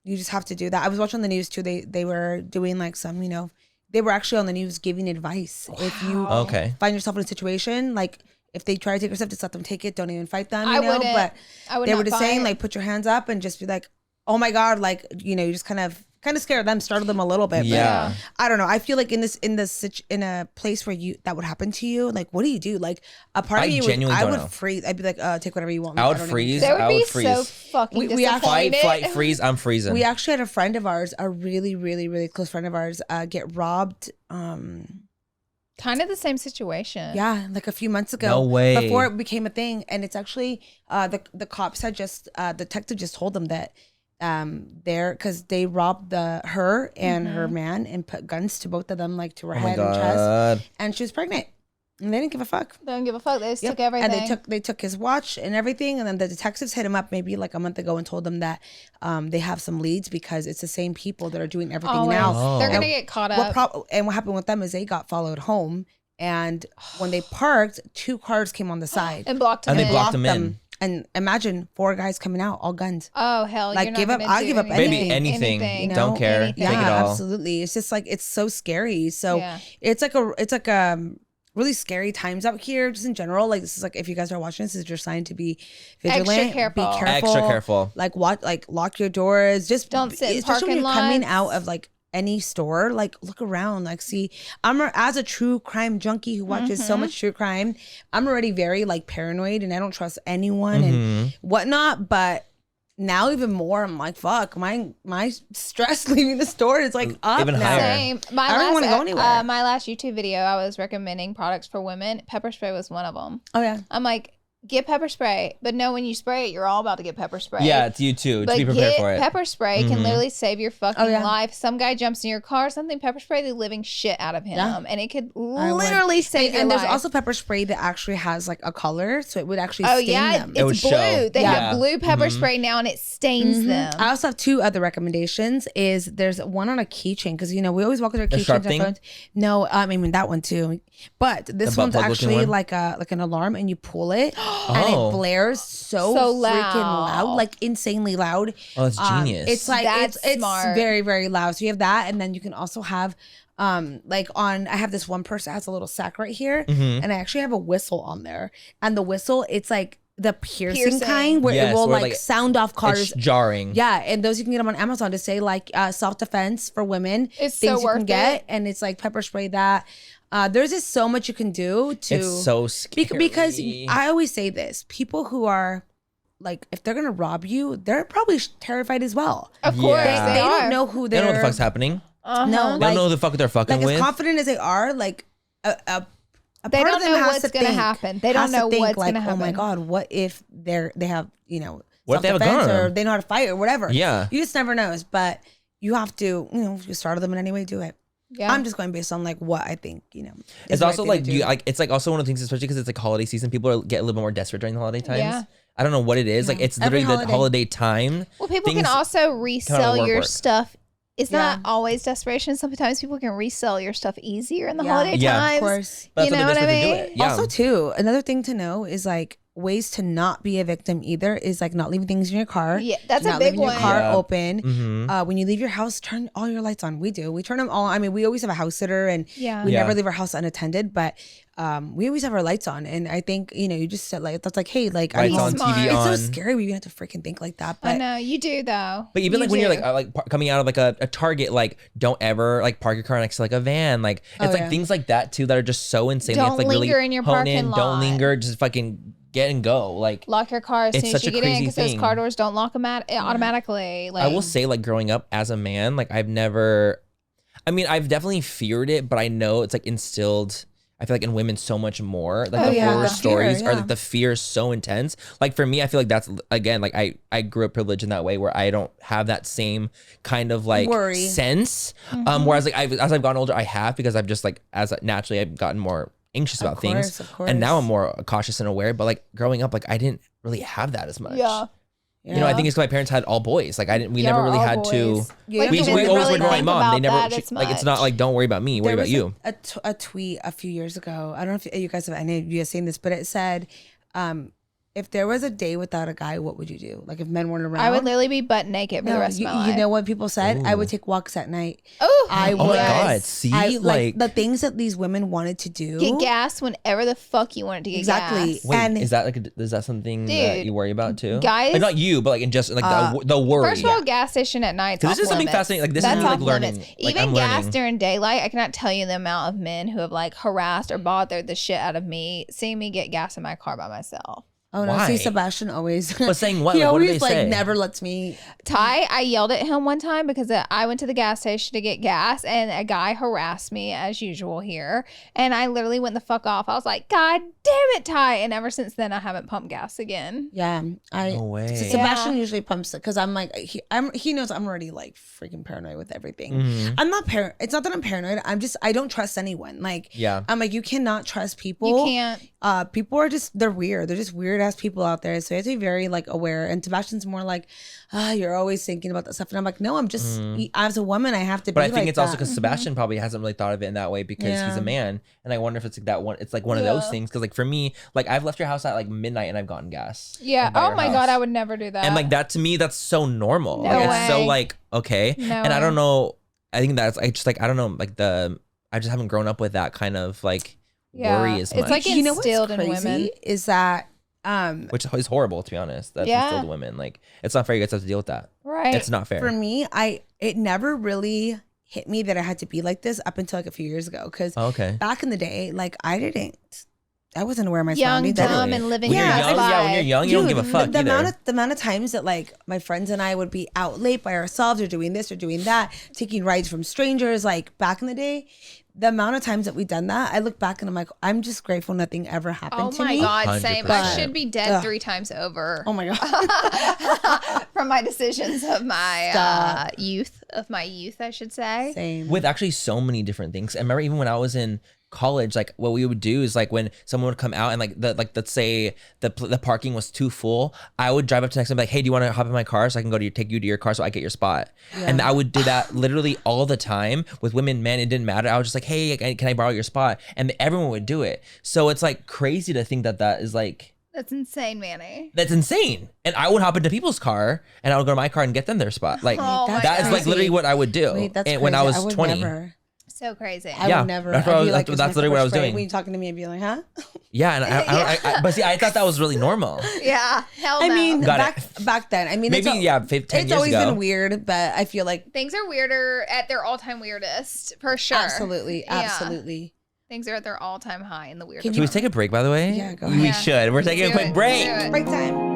You just have to do that. I was watching the news too. They were doing like some, they were actually on the news giving advice. If you Okay. find yourself in a situation, like if they try to take your stuff, just let them take it. Don't even fight them, I wouldn't. But I would they not were just saying fight. like put your hands up and just be like, oh my God, like, you just kind of kind of scare them, startle them a little bit. Yeah. But I don't know. I feel like in a place where that would happen to you, like, what do you do? Like, a part of you I would freeze. I'd be like, take whatever you want. I would freeze. They would I be would freeze. so fucking disappointed. Fight, freeze. I'm freezing. We actually had a friend of ours, a really, really, really close friend of ours, get robbed. Kind of the same situation. Yeah, like a few months ago. No way. Before it became a thing, and it's actually the cops had just detective just told them that because they robbed her and her man and put guns to both of them, like to her head and chest, and she was pregnant. And they didn't give a fuck. They don't give a fuck. They just took everything. And they took his watch and everything. And then the detectives hit him up maybe like a month ago and told them that they have some leads because it's the same people that are doing everything now. Oh. They're gonna get caught up. And what happened with them is they got followed home. And when they parked, 2 cars came on the side and blocked them. And they blocked them in. And imagine 4 guys coming out, all guns. Oh hell! Like, you're not I'll give up anything. Anything. Don't care. Anything. Take it all. Absolutely. It's just like it's so scary. So it's like really scary times out here, just in general. Like, this is like, if you guys are watching this is your sign to be vigilant. Extra careful. Be careful. Extra careful. Like, lock your doors. Just don't sit in especially when parking you're coming lots. out of like any store. Like, look around. Like, see, as a true crime junkie who watches so much true crime, I'm already very like paranoid and I don't trust anyone and whatnot. But now even more, I'm like, fuck, my stress leaving the store is like up even now. higher. Same. I don't want to go anywhere. My last YouTube video, I was recommending products for women. Pepper spray was one of them. Oh yeah. I'm like, get pepper spray, but no, when you spray it, you're all about to get pepper spray. Yeah, it's you too. But Just be prepared for it. Pepper spray can literally save your fucking Oh, yeah. life. Some guy jumps in your car, something pepper spray the living shit out of him, and it could I would. literally save your And life. there's also pepper spray that actually has like a color, so it would actually Oh stain yeah, them. It would it's blue. show. They Yeah. have blue pepper spray now, and it stains them. I also have 2 other recommendations. Is there's one on a keychain because we always walk with our keychains. sharp on thing? phones. No, I mean that one too. But this The one's butt plug looking actually one? like an alarm, and you pull it, and Oh. it blares so loud. freaking loud, like insanely loud. Oh, that's genius. It's like That's it's smart. very, very loud. So you have that, and then you can also have like I have this one purse that has a little sack right here, and I actually have a whistle on there, and the whistle, it's like the piercing kind where Yes, it will where, like like, sound off cars. it's jarring. Yeah, and those you can get them on Amazon to say like self-defense for women. It's things so you worth can get, it. and it's like pepper spray that. There's just so much you can do to. It's so scary. Because I always say this: people who are like, if they're gonna rob you, they're probably terrified as well. Of course, Yeah. they They are. don't know who They they're. don't know what the fuck's happening. No, They don't know who the fuck they're fucking like with. as confident as they are, like a They part don't of them know has what's to gonna think- happen. They has don't to know think, what's like, gonna oh my happen. god, what if they have What if they have a self-defense, gun? or they know how to fight or whatever. Yeah. You just never knows. But you have to, if you startle them in any way, do it. Yeah. I'm just going based on like what I think, is It's the right also thing like to do. it's like also one of the things, especially because it's like holiday season. People get a little bit more desperate during the holiday times. Yeah. I don't know what it is. Like it's Every literally the holiday. holiday time. Well, people Things can also resell your work. stuff. It's not Yeah. always desperation. Sometimes people can resell your stuff easier in the Yeah. holiday Yeah, of times. Of course. But You that's know what what I they're desperate to mean? do it. Yeah. Also, too, another thing to know is like ways to not be a victim either is like not leaving things in your car. Yeah, that's a not big leaving your one. car Yeah. open. Mhm. When you leave your house, turn all your lights on. We do. We turn them all. I mean, we always have a house sitter, and Yeah. we Yeah. never leave our house unattended. But we always have our lights on, and I think you just said like that's like, hey, like Lights I on, Smart. TV It's on. so scary. We even have to freaking think like that. But I know you do though. But even You like when you're do. like coming out of like a Target, like don't ever like park your car next to like a van. Like it's like yeah. things like that too that are just so insane. Don't you have to, like linger really in your hone parking in. lot. Don't linger. Just fucking get and go. Like lock your car as It's soon as such you a get in crazy because those thing. car doors don't lock them automatically. Like I will say, like growing up as a man, like I've never. I mean, I've definitely feared it, but I know it's like instilled. I feel like in women so much more. Like Oh, the yeah. horror The fear, stories are yeah. like the fear is so intense. Like for me, I feel like that's again like I grew up privileged in that way where I don't have that same kind of like Worry. sense. Mm-hmm. Whereas like as I've gotten older, I have because I've just like naturally I've gotten more anxious about things, of course. and now I'm more cautious and aware. But like growing up, like I didn't really have that as much. yeah. You know, I think it's because my parents had all boys. Like we Yeah, never really all had to. boys. You Like, have We, to you we didn't always really would with my think mom. They about never. that She, as like it's not much. like don't worry about me. Worry There about you. was a tweet a few years ago. I don't know if you guys have any of you have seen this, but it said, if there was a day without a guy, what would you do? Like if men weren't around, I would literally be butt naked for the rest of my life. You know what people said? I would take walks at night. Oh, I would. Oh my God. See, like the things that these women wanted to do. Get gas whenever the fuck you wanted to get gas. Wait, and is that something that you worry about too? Guys, like, not you, but like in just like the worry. First of all, gas station at night. This is something fascinating. Like this is like learning. Limits. Even gas during daylight, I cannot tell you the amount of men who have like harassed or bothered the shit out of me seeing me get gas in my car by myself. Oh no! Why? See, Sebastian always. But saying what? He Like, always what do they say? never lets me. Ty, I yelled at him one time because I went to the gas station to get gas, and a guy harassed me as usual here, and I literally went the fuck off. I was like, "God damn it, Ty!" And ever since then, I haven't pumped gas again. Yeah, No way. Sebastian usually pumps it because I'm like, he knows I'm already like freaking paranoid with everything. Mm-hmm. I'm not It's not that I'm paranoid. I don't trust anyone. Like, I'm like, you cannot trust people. You can't. People are they're weird. They're just weird ass people out there. So you have to be very like aware. And Sebastian's more like, you're always thinking about that stuff. And I'm like, no, I'm just as a woman, I have to. But be I think like it's also because Sebastian probably hasn't really thought of it in that way because he's a man. And I wonder if it's like that one. It's like one of those things. Because like for me, like I've left your house at like midnight and I've gotten gas. Yeah. Like, oh my God, I would never do that. And like that to me, that's so normal. No like, way. It's so like okay. No and I way. don't know. I think that's I just like I don't know like I just haven't grown up with that kind of like worry as much. It's like instilled in women. Is that which is horrible to be honest. That's instilled in women. Like it's not fair. You guys have to deal with that. Right. It's not fair. for me? It never really hit me that I had to be like this up until like a few years ago. Because back in the day, like I wasn't aware of my young, surroundings. dumb, and living when you're your young, best when you're life. young, you don't give a fuck the either. amount of times that like my friends and I would be out late by ourselves or doing this or doing that, taking rides from strangers, like back in the day, the amount of times that we've done that, I look back and I'm like, I'm just grateful nothing ever happened to me. Oh my God, same. I 100%. should be dead 3 times over. Oh my God. From my decisions of my youth, I should say. Same. With actually so many different things. I remember even when I was in college, like what we would do is like when someone would come out and like let's say the parking was too full, I would drive up to next and be like, hey, do you want to hop in my car so I can take you to your car so I get your spot? And I would do that literally all the time with women, men. It didn't matter. I was just like, hey, can I borrow your spot? And everyone would do it. So it's like crazy to think that is like, that's insane, Manny. that's insane. And I would hop into people's car and I would go to my car and get them their spot. Like that is like literally what I would do. Wait, that's when I was crazy. 20. Never. So crazy. I would never. That's literally what I was doing. When you're talking to me, I'd be like, huh? Yeah, and I but see, I thought that was really normal. Yeah, hell no. I mean, Got back then. I mean, Maybe 10 it's years always ago. been weird, but I feel like things are weirder at their all-time weirdest, for sure. absolutely. Things are at their all-time high in the weird. Should we take a break, by the way? Yeah, go We ahead. should. We're taking a quick break. Break time.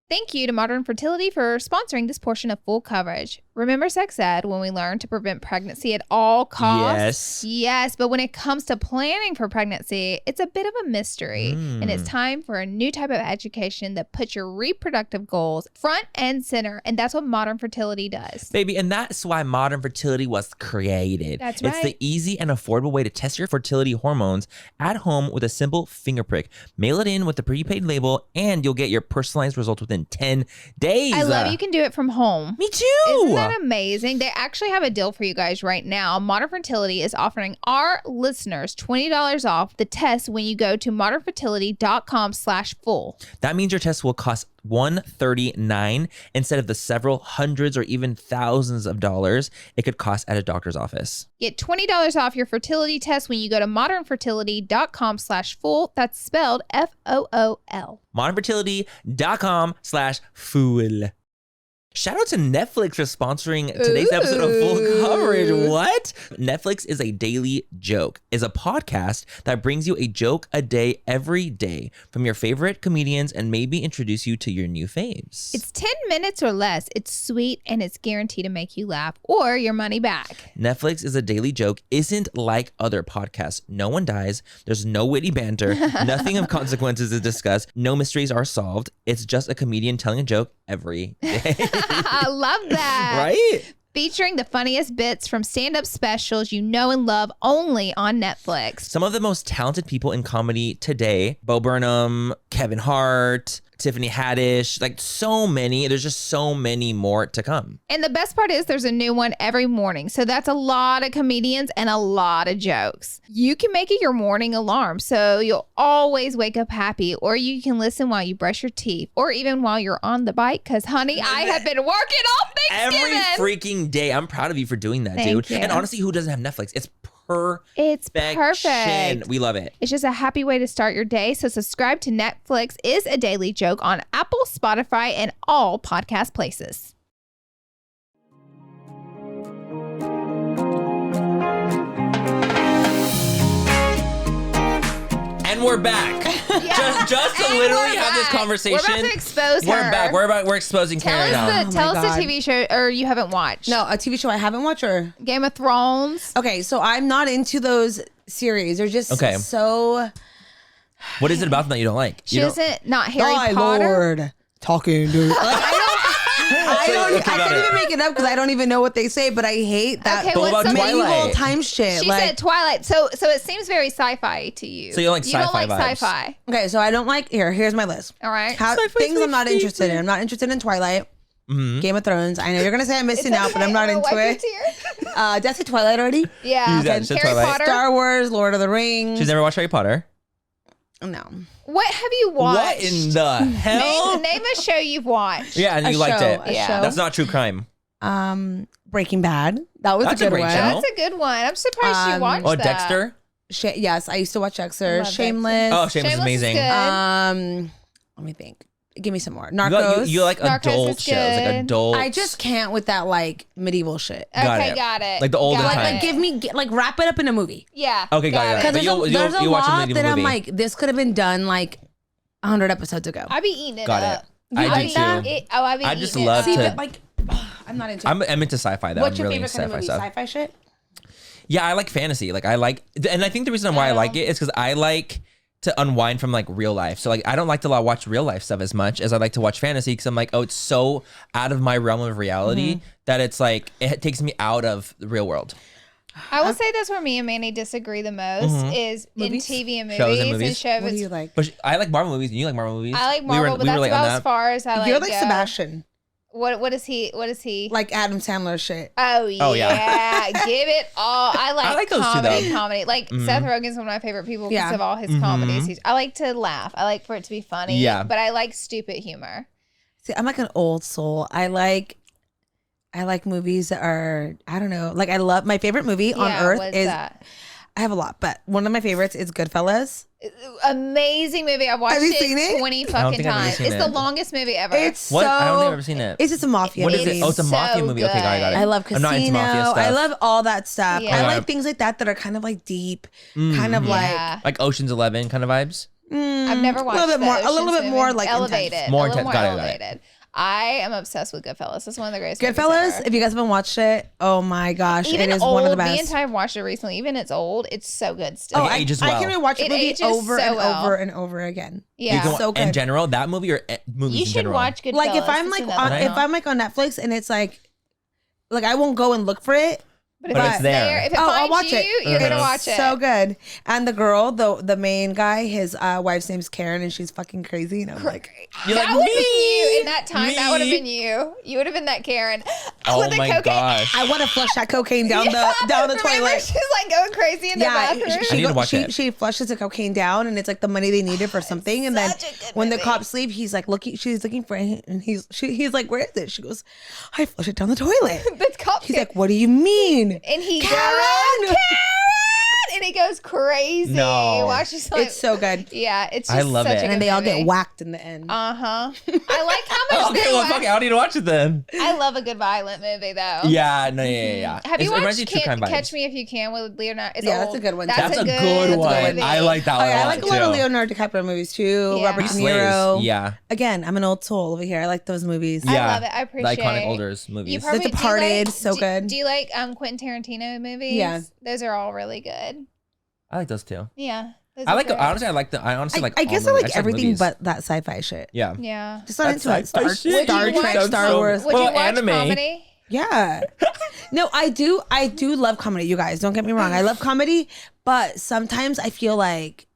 Thank you to Modern Fertility for sponsoring this portion of Full Coverage. Remember sex ed when we learned to prevent pregnancy at all costs? Yes, but when it comes to planning for pregnancy, it's a bit of a mystery. And it's time for a new type of education that puts your reproductive goals front and center. And that's what Modern Fertility does. Baby, and that's why Modern Fertility was created. That's It's right. the easy and affordable way to test your fertility hormones at home with a simple finger prick. Mail it in with the prepaid label, and you'll get your personalized results within 10 days. I love you can do it from home. Me too. Isn't that amazing? They actually have a deal for you guys right now. Modern Fertility is offering our listeners $20 off the test when you go to modernfertility.com/full. That means your test will cost $139 instead of the several hundreds or even thousands of dollars it could cost at a doctor's office. Get $20 off your fertility test when you go to modernfertility.com/full. That's spelled FOOL. modernfertility.com/fool. Shout out to Netflix for sponsoring today's episode of Full Coverage. What? Netflix is a Daily Joke, is a podcast that brings you a joke a day every day from your favorite comedians and maybe introduce you to your new faves. It's 10 minutes or less. It's sweet and it's guaranteed to make you laugh or your money back. Netflix is a Daily Joke isn't like other podcasts. No one dies. There's no witty banter. Nothing of consequences is discussed. No mysteries are solved. It's just a comedian telling a joke every day. I love that. Right? Featuring the funniest bits from stand-up specials you know and love only on Netflix. Some of the most talented people in comedy today, Bo Burnham, Kevin Hart, Tiffany Haddish, like so many. There's just so many more to come. And the best part is there's a new one every morning. So that's a lot of comedians and a lot of jokes. You can make it your morning alarm so you'll always wake up happy, or you can listen while you brush your teeth, or even while you're on the bike. Because, honey, I have been working all Thanksgiving. Every freaking day. I'm proud of you for doing that, Thank dude. you. And honestly, who doesn't have Netflix? It's It's perfect. We love it. It's just a happy way to start your day. So subscribe to Netflix is a Daily Joke on Apple, Spotify, and all podcast places. And we're back. Just to And literally we're have this back. conversation. We're about to expose her. We're back. We're exposing Karen now. Tell us God. the TV show or you haven't watched. No, a TV show I haven't watched or Game of Thrones. okay. So I'm not into those series. They're just Okay. so. What is it about them that you don't like? She doesn't not Harry Oh, Potter. Lord, talking dude. Like, I Okay, got can't it. even make it up because I don't even know what they say. But I hate that Okay, But what what's about something Twilight? medieval time shit. She like, said Twilight. So it seems very sci-fi to you. So you like don't sci-fi like vibes. sci-fi. okay, so I don't like. Here's my list. All right. Things I'm not interested in. I'm not interested in Twilight. Mm-hmm. Game of Thrones. I know you're gonna say I'm missing out, but I'm not into it. Did I say Twilight already? Yeah. You said Harry Twilight. Potter. Star Wars, Lord of the Rings. She's never watched Harry Potter. No. What have you watched? What in the hell? Name a show you've watched. Yeah, and you liked it. A Yeah. show. That's not true crime. Breaking Bad. That was That's a a good great one. show. That's a good one. I'm surprised you watched Oh, that. Dexter. Yes, I used to watch Dexter. love Shameless. Oh, Shameless is amazing. good. Let me think. Give me some more. You Narcos. like Narcos adult is shows, like good. adult. I just can't with that like medieval shit. Got Okay, it. got it. Like the older Got time. it. Give me wrap it up in a movie. Yeah. Okay, got it. it. But Because there's a you'll watch a lot medieval that I'm movie. like, this could have been done like 100 episodes ago. I be eating it Got it. up. I I do be too. I be I just eating it love up. See, to- but like, I'm not into it. I'm into sci-fi though. What's I'm your really favorite into kind of movie? stuff. Sci-fi shit? Yeah, I like fantasy. Like I like, and I think the reason why I like it is because I like to unwind from like real life. So like I don't like to watch real life stuff as much as I like to watch fantasy because I'm like, oh, it's so out of my realm of reality that it's like it takes me out of the real world. I will say that's where me and Manny disagree the most is Movies? in TV and movies. Shows and movies? shows. What do you like? But I like Marvel movies. And you like Marvel movies? I like Marvel, but that's relate on about as far as I like. You're like go. Sebastian, What is he? What is he? like Adam Sandler shit. Oh yeah, Oh, yeah. give it all. I like those two, comedy. though. Comedy, like Seth Rogen's one of my favorite people because Yeah. of all his comedies. I like to laugh. I like for it to be funny. Yeah. but I like stupid humor. See, I'm like an old soul. I like movies that are, I don't know, like I love, my favorite movie on earth what's is, that? I have a lot, but one of my favorites is Goodfellas. Amazing movie. I've watched Have you it seen it? 20 I don't fucking think I've ever times. seen It's it. the longest movie ever. It's What? so, I don't think I've ever seen it. it's just a mafia What is movie. it? Oh, it's a mafia so movie. Okay, got it. I love I'm not into mafia Casino. stuff. I love all that stuff. Yeah. I Okay. like things like that that are kind of like deep, kind of Yeah. like Ocean's 11 kind of vibes. I've never watched a little bit the more, a little Ocean's bit more movie. like elevated, intense. More a little intense. more Got it, got it. elevated. I am obsessed with Goodfellas. It's one of the greatest movies Goodfellas. ever. If you guys haven't watched it, oh my gosh, Even it is old, one of the me best. and Ty have watched it recently. Even it's old, it's so good still. Like, it ages I well. can rewatch It a movie ages over so and well. over and over again. Yeah. You can, So good. in general, that movie or movies You in should general? watch Goodfellas. Like if I'm It's like another on, one. if I'm like on Netflix and it's like I won't go and look for it. but But it's there. if it Oh, finds I'll watch you, it. you're gonna watch it. So good. And the girl, the main guy, his wife's name's Karen, and she's fucking crazy. And I'm like, You're That like, would have been me, you in that time. That would have me. been you. You would have been that Karen. Oh With the my cocaine. gosh. I want to flush that cocaine down the Remember, toilet. she's like going crazy in the bathroom. I need to watch it. She flushes the cocaine down, and it's like the money they needed for something. And then such a good when the movie. cops leave, he's like she's looking for it, and he's like, where is it? She goes, I flush it down the toilet. The cop He's like, what do you mean? and he Karen! goes, Karen! And he goes crazy. No. Watch this, like, It's so good. yeah, it's I just love such it. a And good then they all movie. get whacked in the end. I like how much Okay, they well, whack. fuck it. I don't need to watch it then. I love a good violent movie though. Yeah, no, yeah. Have you It reminds watched me of True Crime vibes. Catch Me If You Can with Leonardo? It's Yeah, that's old. a good one. That's a good one. movie. I like that Oh, one yeah, I a like a lot lot of too. Leonardo DiCaprio movies too. Yeah. Robert He De slays. Niro. Yeah. Again, I'm an old soul over here. I like those movies. I Yeah. love it. I appreciate The iconic it. older You movies. probably, The Departed, so do, good. Do you like Quentin Tarantino movies? Yeah. Those are all really good. I like those too. Yeah. those I are like, great. honestly, I honestly like I all guess I movies. like just everything movies. but that sci-fi shit. Yeah. Yeah. Just not into it. sci-fi shit. Star Would you Trek, watch- Star Wars. Would Well, you watch anime. comedy? Yeah. No, I do love comedy, you guys. Don't get me wrong. I love comedy, but sometimes I feel like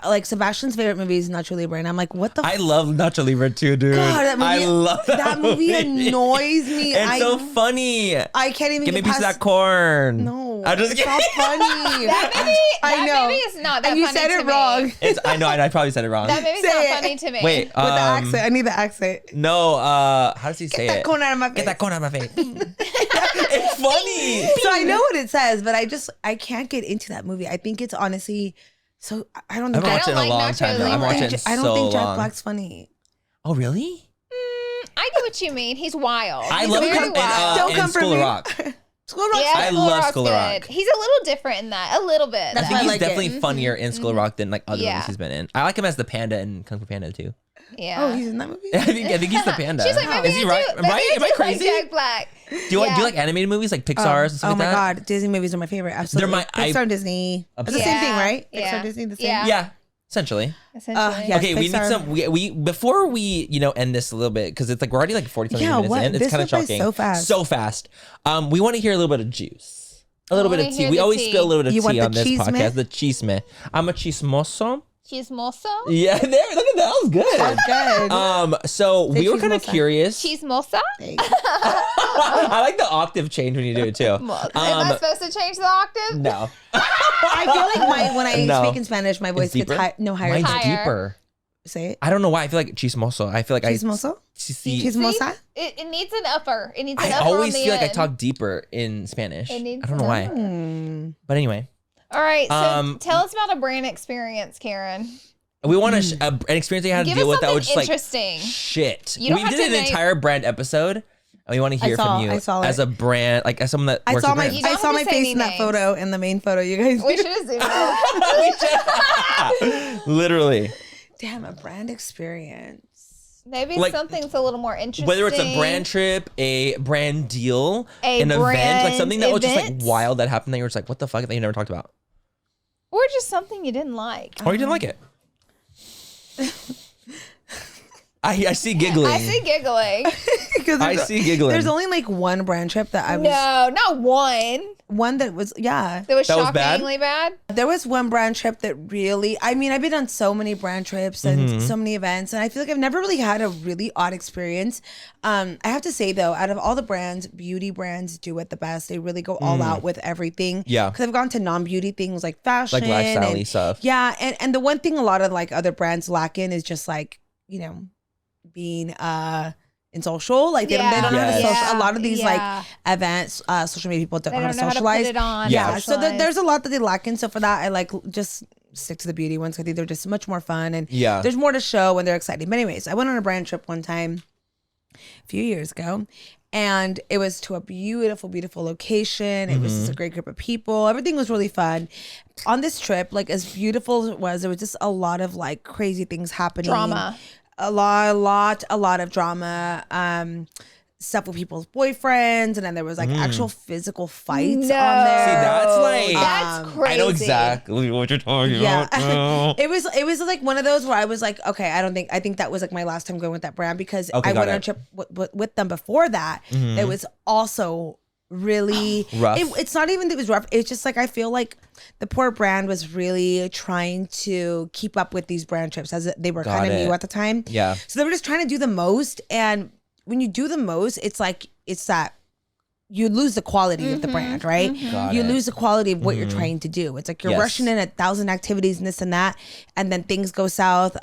like Sebastian's favorite movie is Nacho Libre, and I'm like, what the? I love Nacho Libre too, dude. God, that movie, I love that movie. Annoys me. It's so funny. I can't even give me a get piece of past. that corn. No, I'm just it's not funny. That movie is not that and you funny said to it me. wrong. I know. I probably said it wrong. That movie's Say not it. funny to me. Wait, With the accent, I need the accent. No, how does he say Get that it? corn out of my face. Get that corn out of my face. It's funny. So I know what it says, but I can't get into that movie. I think it's honestly so. I don't I've think been watching it like a long Nacho time now. I'm Libre. watching it I don't so think Jack long. Black's funny. Oh, really? I get what you mean. He's wild. I He's love very him wild. Don't in come for School of me. Rock. School of Rock. Yeah, I School of love Rock's School of Rock. good. He's a little different in that. A little bit. I That's think why I he's like definitely it. funnier in School of Rock than like other Yeah. movies he's been in. I like him as the panda in Kung Fu Panda too. Yeah. Oh, he's in that movie. I think he's the panda. She's like, maybe Is he I right? do. Maybe Right? Am I do crazy? Like Jack Black. Do you like animated movies like Pixar's and stuff Oh like my that? god, Disney movies are my favorite. Absolutely. They're my- Pixar and Disney. It's the Yeah. same thing, right? Yeah. Pixar, Disney, the same. Yeah. Yeah, essentially. Essentially. yeah. Okay, we need Pixar. some. We before we end this a little bit because it's like we're already like 45 Yeah, minutes what? in. It's This kind of went by shocking. so fast. So fast. We want to hear a little bit of juice, a little bit of wanna tea. hear We the always tea. spill a little bit of You want tea the on this chisme? podcast. The chisme. I'm a chismoso. Chismoso? Yeah, there. Look at that. That was good. Good. So Say we were kind of chismosa. curious. Chismosa? I like the octave change when you do it too. Am I supposed to change the octave? No, I feel like when I No. speak in Spanish, my voice gets deeper? higher. Mine's Higher. deeper. Say it. I don't know why. I feel like chismoso. I feel like Chismoso? See, Chismosa? It needs an upper. It needs an I upper always on the feel like I end. talk deeper in Spanish. It needs I don't know why. Hmm. But anyway, All right, so Um, tell us about a brand experience, Karen. we want an experience you had to Give deal us with that something was just like interesting. shit. You don't We have did to an name- entire brand episode, and we want to hear saw- from you I saw as it. a brand, like as someone that I works saw with my brands. You don't I saw have my to say face any in that names. photo, in the main photo. You guys. We should have zoomed in. Literally, Damn, a brand experience. Maybe Like, something's a little more interesting. whether it's a brand trip, a brand deal, A an event, like brand something that was just like event. wild that happened that you were just like, what the fuck that you never talked about, Or just something you didn't like. or you didn't like it. I see giggling. I see giggling. I see giggling. There's only like one brand trip that I was. No, not one. One that was, yeah. That was That was bad? shockingly bad. There was one brand trip that really, I mean, I've been on so many brand trips and so many events, and I feel like I've never really had a really odd experience. I have to say though, out of all the brands, beauty brands do it the best. They really go all out with everything. Yeah. Because I've gone to non-beauty things like fashion. Like lifestyle-y and- stuff. Yeah. And the one thing a lot of like other brands lack in is just like, being in social. Like they don't know how to Yes. social. A lot of these Yeah. like events, social media people don't They know how don't to know how to socialize. put it on. Yeah. So socialize. there's a lot that they lack in. So for that, I like just stick to the beauty ones. I think they're just much more fun and Yeah. there's more to show and they're exciting. But anyways, I went on a brand trip one time a few years ago. And it was to a beautiful, beautiful location. It was just a great group of people. Everything was really fun. On this trip, like as beautiful as it was, there was just a lot of like crazy things happening. Drama. A lot of drama. Stuff with people's boyfriends, and then there was like actual physical fights on there. See, that's like That's crazy. I know exactly what you're talking about. Yeah, it was like one of those where I was like, okay, I think that was like my last time going with that brand because Okay, I got went on it. a trip with them before that. It was also really Rough. It's not even that it was rough. It's just like I feel like the poor brand was really trying to keep up with these brand trips as they were Got kind of it. new at the time. Yeah. So they were just trying to do the most, and when you do the most, it's that you lose the quality of the brand, right? Got You it. lose the quality of what you're trying to do. It's like you're Yes. rushing in 1,000 activities and this and that, and then things go south.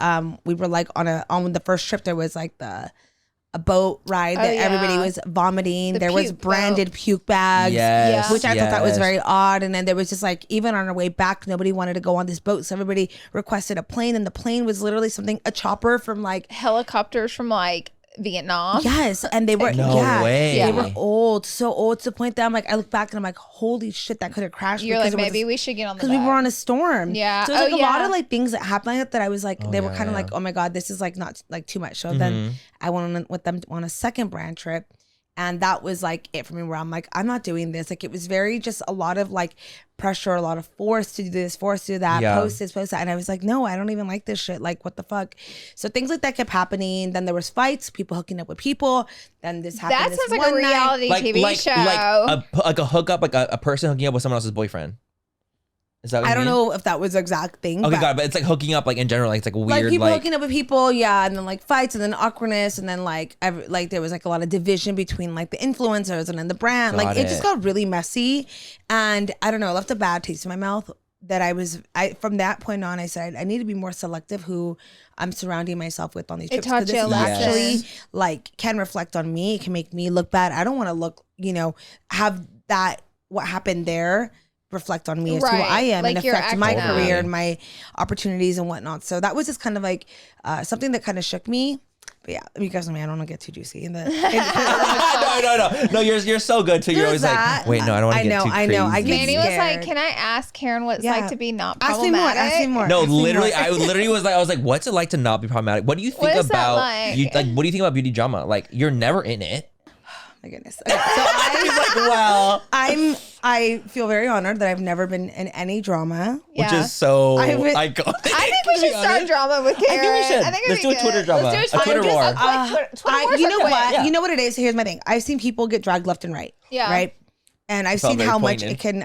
We were like on the first trip, there was like a boat ride that yeah. everybody was vomiting. The There was puke branded puke bags. Yes. Which I thought that was yes. very odd. And then there was just like, even on our way back, nobody wanted to go on this boat. So everybody requested a plane. And the plane was literally a chopper from like, Helicopters from like Vietnam. yes. And they were, No way. They were old, so old to the point that I'm like, I look back and I'm like, holy shit, that could have crashed. You're like, because it was maybe we should get on the because we boat. were on a storm. Yeah. So there's like Oh, a lot yeah. of like things that happened like that. I was like, they were yeah, kind of yeah. like, oh my God, this is like not like too much. So then I went on with them on a second brand trip. And that was like it for me where I'm like, I'm not doing this. Like it was very just a lot of like pressure, a lot of force to do this, force to do that, Yeah. post this, post that. And I was like, no, I don't even like this shit. Like what the fuck? So things like that kept happening. Then there was fights, people hooking up with people. Then this happened. That this sounds like a one night. reality TV show. like a hookup, like a person hooking up with someone else's boyfriend. Is that what I you don't mean? know if that was the exact thing. Okay, but got it. But it's like hooking up, like in general, like it's like weird, like people hooking up with people, yeah, and then like fights, and then awkwardness, and then like like there was like a lot of division between like the influencers and then the brand. Like it just got really messy, and I don't know, it left a bad taste in my mouth. That I from that point on, I said I need to be more selective who I'm surrounding myself with on these trips. taught you a lesson. Actually like can reflect on me. It can make me look bad. I don't want to look, have that what happened there reflect on me as who I am, like, and affect my career and my opportunities and whatnot. So that was just kind of like something that kind of shook me. But yeah, you guys know me, I don't want to get too juicy in the no, you're so good too. You're always like, wait, no, I don't want to get too crazy. I get Manny was like, can I ask Karen what it's like to be not problematic? Ask me more. No, literally, I literally was like, what's it like to not be problematic? What do you think about what do you think about beauty drama? Like, you're never in it. My goodness. Okay, so I feel very honored that I've never been in any drama, which is so iconic. I think we should start drama with Karen. I think we should. Let's do a Twitter drama. Let's do a Twitter war. You know what? Yeah. You know what it is? Here's my thing. I've seen people get dragged left and right. Yeah. Right. And I've seen how much it can.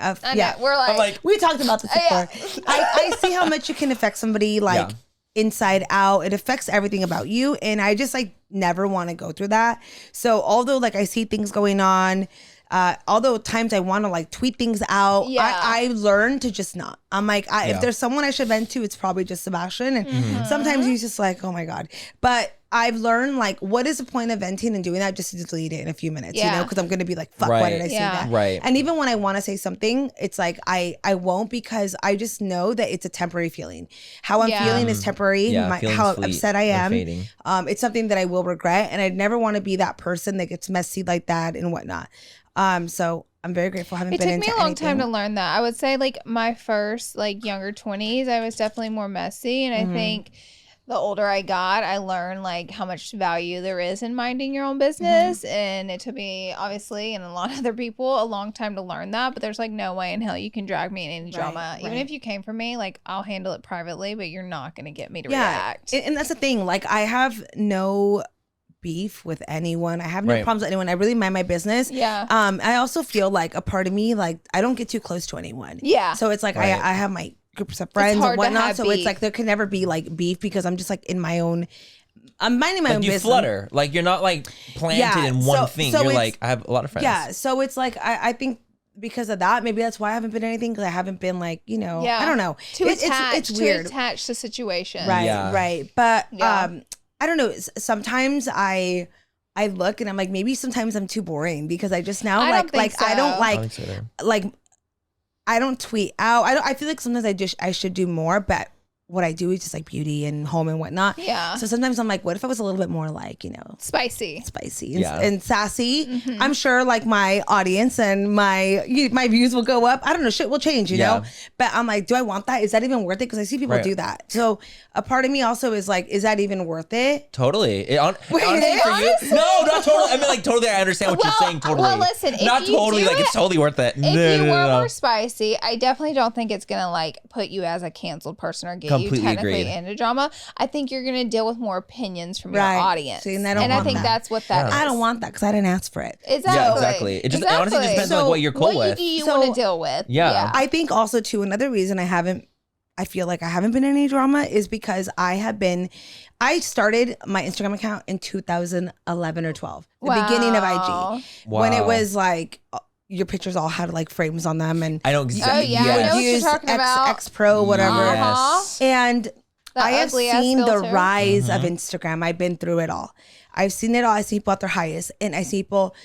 We're like, we talked about this before. I see how much it can affect somebody like inside out. It affects everything about you, and I just like never want to go through that. So although like I see things going on, although at times I want to like tweet things out, I learned to just not. I'm like, if there's someone I should vent to, it's probably just Sebastian. And sometimes he's just like, oh my God. But I've learned like, what is the point of venting and doing that just to delete it in a few minutes, because I'm going to be like, fuck, why did I say that? Right. And even when I want to say something, it's like, I won't, because I just know that it's a temporary feeling. How I'm feeling is temporary. How upset I am. It's something that I will regret. And I'd never want to be that person that gets messy like that and whatnot. So I'm very grateful. I haven't been into anything. It took me a long time to learn that. I would say like my first like younger 20s, I was definitely more messy. And I think the older I got, I learned like how much value there is in minding your own business. And it took me, obviously, and a lot of other people, a long time to learn that. But there's like no way in hell you can drag me in any drama. Even if you came for me, like I'll handle it privately, but you're not going to get me to react. And that's the thing. Like I have no beef with anyone. I have no problems with anyone. I really mind my business. I also feel like a part of me, like I don't get too close to anyone. So it's like I have my groups of friends and whatnot. So it's like there can never be like beef, because I'm just like in my own. I'm minding my own business. You flutter. Like you're not like planted in one thing. You're like, I have a lot of friends. Yeah. So it's like I think because of that, maybe that's why I haven't been anything, because I haven't been like, I don't know. It's weird. Too attached to situations. Right. But I don't know. Sometimes I look and I'm like, maybe sometimes I'm too boring, because I just now I don't tweet out. I feel like sometimes I should do more, but what I do is just like beauty and home and whatnot. So sometimes I'm like, what if I was a little bit more like, spicy and sassy? I'm sure like my audience and my views will go up. I don't know, shit will change, you know? But I'm like, do I want that? Is that even worth it? Because I see people do that. So a part of me also is like, is that even worth it? Totally. Honestly, for you? No, not totally. I mean, like totally. I understand what you're saying. Totally. Well, listen, not totally. Like it's totally worth it. If you were more spicy, I definitely don't think it's gonna like put you as a canceled person or get you technically into drama. I think you're gonna deal with more opinions from your audience. See, and I think that's what that is. I don't want that, because I didn't ask for it. Exactly. It just honestly just depends on like what you're cool with. What do you want to deal with? I think also too, another reason I feel like I haven't been in any drama is because I started my Instagram account in 2011 or 12, the beginning of IG, when it was like your pictures all had like frames on them, and I don't. I would use X Pro, whatever, and I have seen the rise of Instagram. I've been through it all. I've seen it all. I see people at their highest, and I see people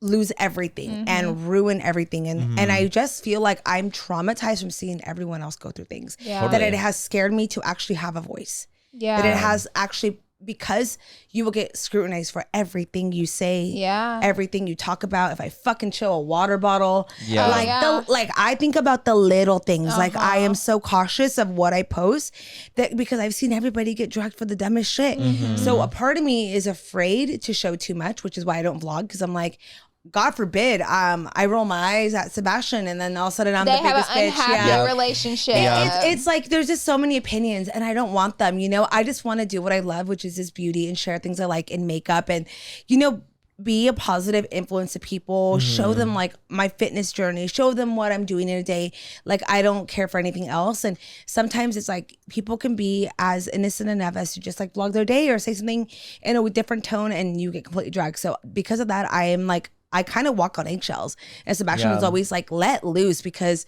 lose everything and ruin everything, and I just feel like I'm traumatized from seeing everyone else go through things. That it has scared me to actually have a voice. That it has actually, because you will get scrutinized for everything you say, everything you talk about. If I fucking chill a water bottle, like I think about the little things. Like I am so cautious of what I post, that because I've seen everybody get dragged for the dumbest shit. So a part of me is afraid to show too much, which is why I don't vlog, because I'm like, God forbid, I roll my eyes at Sebastian, and then all of a sudden I'm the biggest bitch. They have an unhappy relationship. It's like there's just so many opinions, and I don't want them. I just want to do what I love, which is just beauty, and share things I like in makeup. And be a positive influence to people, show them like my fitness journey, show them what I'm doing in a day. Like, I don't care for anything else. And sometimes it's like people can be as innocent enough as to just like vlog their day or say something in a different tone and you get completely dragged. So because of that, I kind of walk on eggshells. And Sebastian was always like, let loose, because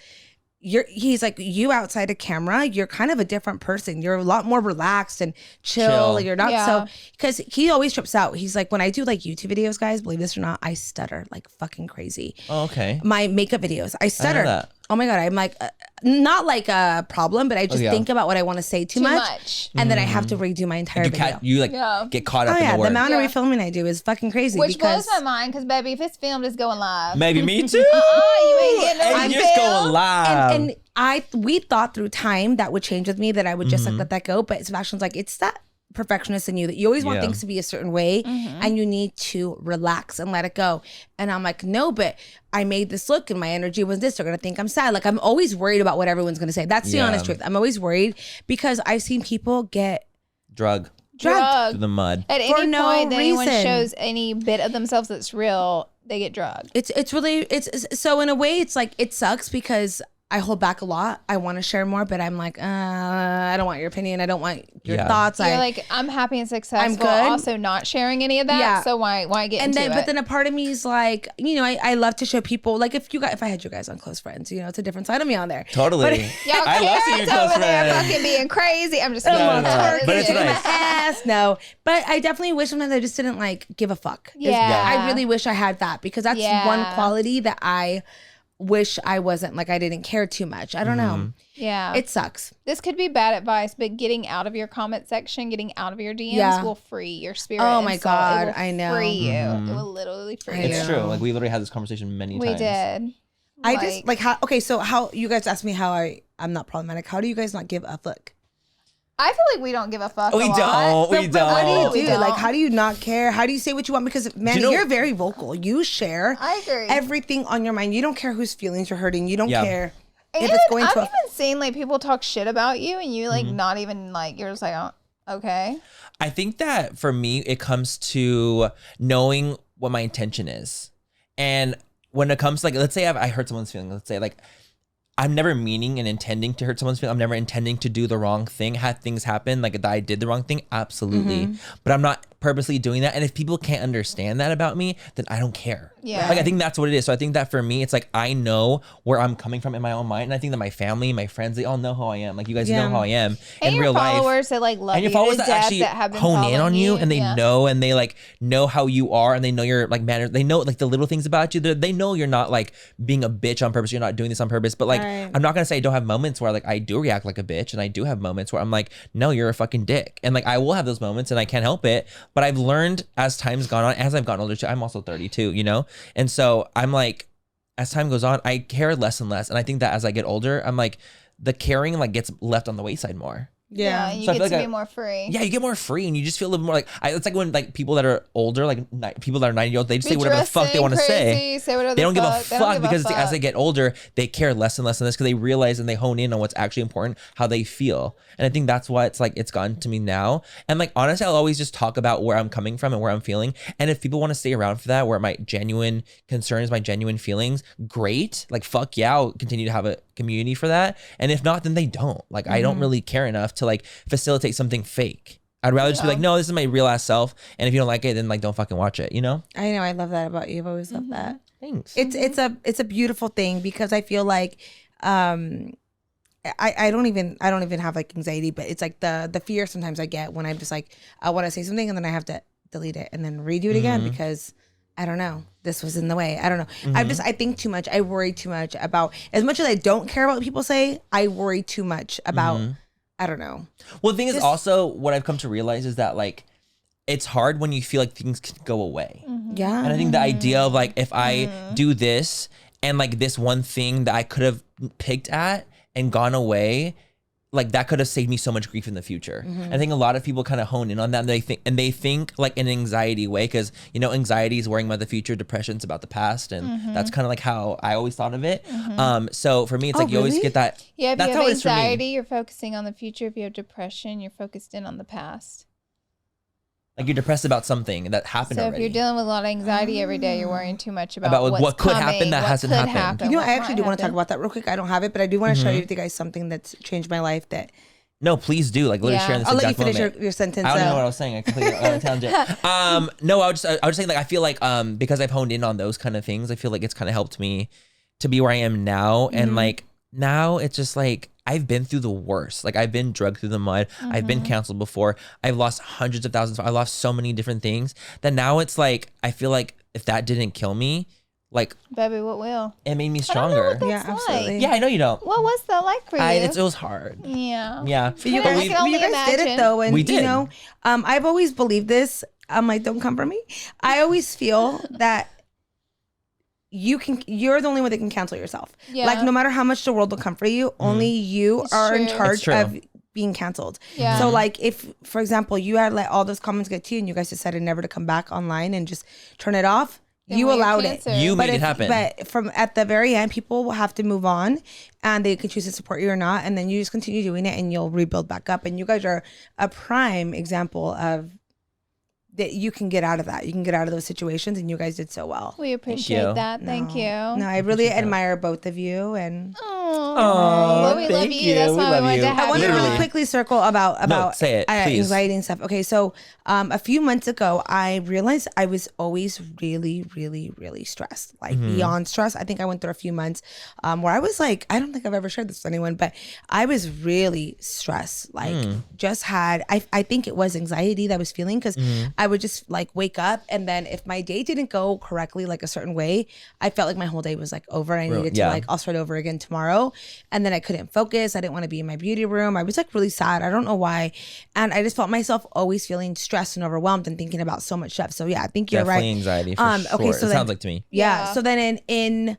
he's like, you outside of camera, you're kind of a different person. You're a lot more relaxed and chill. You're not so, because he always trips out. He's like, when I do like YouTube videos, guys, believe this or not, I stutter like fucking crazy. Oh, okay. My makeup videos, I stutter. I know that. Oh my God. I'm like, not like a problem, but I just think about what I want to say too much. And then I have to redo my entire video. You like get caught up in the the words. amount of refilming I do is fucking crazy. Which blows my mind, because baby, if it's filmed, it's going live. Maybe me too. You ain't getting no And you're just going live. And we thought through time that would change with me, that I would just like let that go. But Sebastian's like, it's that perfectionist in you that you always want things to be a certain way, and you need to relax and let it go. And I'm like, no, but I made this look and my energy was this. They're gonna think I'm sad. Like, I'm always worried about what everyone's gonna say. That's the honest truth. I'm always worried because I've seen people get drugged Drugged. through the mud. At any point that anyone shows any bit of themselves that's real, they get drugged. It's really so in a way it's like, it sucks because I hold back a lot. I want to share more, but I'm like, I don't want your opinion. I don't want your thoughts. You're like, I'm happy and successful. I'm good. Also not sharing any of that. Yeah. So why get into it? But then a part of me is like, you know, I love to show people, like if I had you guys on Close Friends, you know, it's a different side of me on there. Totally. But, y'all I love seeing your close over there friends. fucking being crazy. I'm just kidding. But it's nice. Ass, no. But I definitely wish sometimes I just didn't like give a fuck. Yeah. I really wish I had that, because that's one quality that I wish I wasn't, like I didn't care too much. I don't know. Yeah. It sucks. This could be bad advice, but getting out of your comment section, getting out of your DMs will free your spirit. Oh my God, it will I know. Free you. It will literally free you. It's true. Like, we literally had this conversation many times. We did. I just like how, okay, so how you guys asked me how I'm not problematic. How do you guys not give a fuck? I feel like we don't give a fuck. We don't. We don't. What do you do? Like, how do you not care? How do you say what you want? Because, Manny, you're very vocal. You share everything on your mind. You don't care whose feelings you're hurting. You don't care if it's going to. I've even seen like people talk shit about you, and you like not even like, you're just like, oh, okay. I think that for me, it comes to knowing what my intention is. And when it comes to, like, let's say I hurt someone's feelings. Let's say, like, I'm never meaning and intending to hurt someone's feelings. I'm never intending to do the wrong thing. Had things happen, like that I did the wrong thing, absolutely. But I'm not purposely doing that. And if people can't understand that about me, then I don't care. Yeah. Like, I think that's what it is. So I think that for me, it's like, I know where I'm coming from in my own mind. And I think that my family, my friends, they all know how I am. Like, you guys know how I am in real life. And your followers that like love and your you followers to that death, actually that have been hone in on you, and they know, and they like know how you are, and they know your like manners. They know like the little things about you. They know you're not like being a bitch on purpose. You're not doing this on purpose. But like, I'm not gonna say I don't have moments where like I do react like a bitch, and I do have moments where I'm like, no, you're a fucking dick. And like, I will have those moments, and I can't help it. But I've learned as time's gone on, as I've gotten older too. I'm also 32, you know, and so I'm like, as time goes on, I care less and less. And I think that as I get older, I'm like, the caring like gets left on the wayside more. Yeah, you get to be more free. Yeah, you get more free, and you just feel a little more like, it's like when like people that are older, like people that are 90-year-olds, they just say whatever the fuck they want to say. They don't give a fuck because it's like, as they get older, they care less and less on this because they realize and they hone in on what's actually important, how they feel. And I think that's why it's like, it's gotten to me now. And like, honestly, I'll always just talk about where I'm coming from and where I'm feeling. And if people want to stay around for that, where my genuine concerns, my genuine feelings, great. Like, fuck yeah, I'll continue to have a community for that. And if not, then they don't. Like, I don't really care enough to like facilitate something fake. I'd rather just be like, no, this is my real ass self. And if you don't like it, then like, don't fucking watch it, you know? I know. I love that about you. I've always loved that. Thanks. It's a beautiful thing, because I feel like, I don't even have like anxiety, but it's like the fear sometimes I get when I'm just like, I want to say something and then I have to delete it and then redo it again because I don't know, this was in the way. I don't know. I think too much. I worry too much about, as much as I don't care about what people say, I worry too much about, I don't know. Well, the thing is also, what I've come to realize is that like, it's hard when you feel like things can go away. Yeah. And I think the idea of like, if I do this and like this one thing that I could have picked at and gone away, like that could have saved me so much grief in the future. I think a lot of people kind of hone in on that, and they think like in an anxiety way, because you know, anxiety is worrying about the future, depression's about the past, and that's kind of like how I always thought of it. So for me, it's like you always get that. Yeah, if that's you how have it is for me. anxiety, you're focusing on the future. If you have depression, you're focused in on the past. Like you're depressed about something that happened So already. if you're dealing with a lot of anxiety every day, you're worrying too much about what what's could coming, happen that what hasn't could happened. You know, what I actually might do want to talk happen. about that real quick. I don't have it, but I do want to share with you guys something that's changed my life. That No, please do. Like literally Yeah. sharing this I'll let you exact finish moment. your sentence. I don't know what I was saying. I completely on a tangent. No, I was just saying like I feel like because I've honed in on those kind of things, I feel like it's kind of helped me to be where I am now. And like now it's just like I've been through the worst. Like I've been drugged through the mud. I've been canceled before. I've lost hundreds of thousands. I lost so many different things that now it's like I feel like if that didn't kill me, like Baby, what will? it made me I don't know stronger. what that's Yeah, absolutely. like. Yeah, I know you don't. What was that like for you? It was hard. Yeah. Yeah. But you But guys, I can only you guys did it imagine. though, and We did. you know, I've always believed this. I'm like, don't come for me. I always feel that you're the only one that can cancel yourself. Yeah. Like no matter how much the world will come for you, only you It's are in true. charge It's true. of being canceled. Yeah. So like if, for example, you had let all those comments get to you and you guys decided never to come back online and just turn it off, Then you we're allowed cancer. it. You But made it happen. But from at the very end, people will have to move on and they can choose to support you or not. And then you just continue doing it and you'll rebuild back up. And you guys are a prime example of that you can get out of that. You can get out of those situations and you guys did so well. We appreciate you. that. Thank you. No, I really admire both of you. And Oh, Aw, we love thank you. you. That's We why love we wanted you. to I have I want you to Literally. really on. quickly circle about say it, please. anxiety and stuff. Okay, so a few months ago, I realized I was always really, really, really stressed, like beyond stress. I think I went through a few months where I was like, I don't think I've ever shared this with anyone, but I was really stressed. Like, just had I think it was anxiety that I was feeling because I would just like wake up and then if my day didn't go correctly, like a certain way, I felt like my whole day was like over. I needed to like, I'll start over again tomorrow. And then I couldn't focus. I didn't want to be in my beauty room. I was like really sad. I don't know why. And I just felt myself always feeling stressed and overwhelmed and thinking about so much stuff. So yeah, I think you're Definitely right. anxiety for sure. Okay, so it then- sounds like to me. Yeah. So then in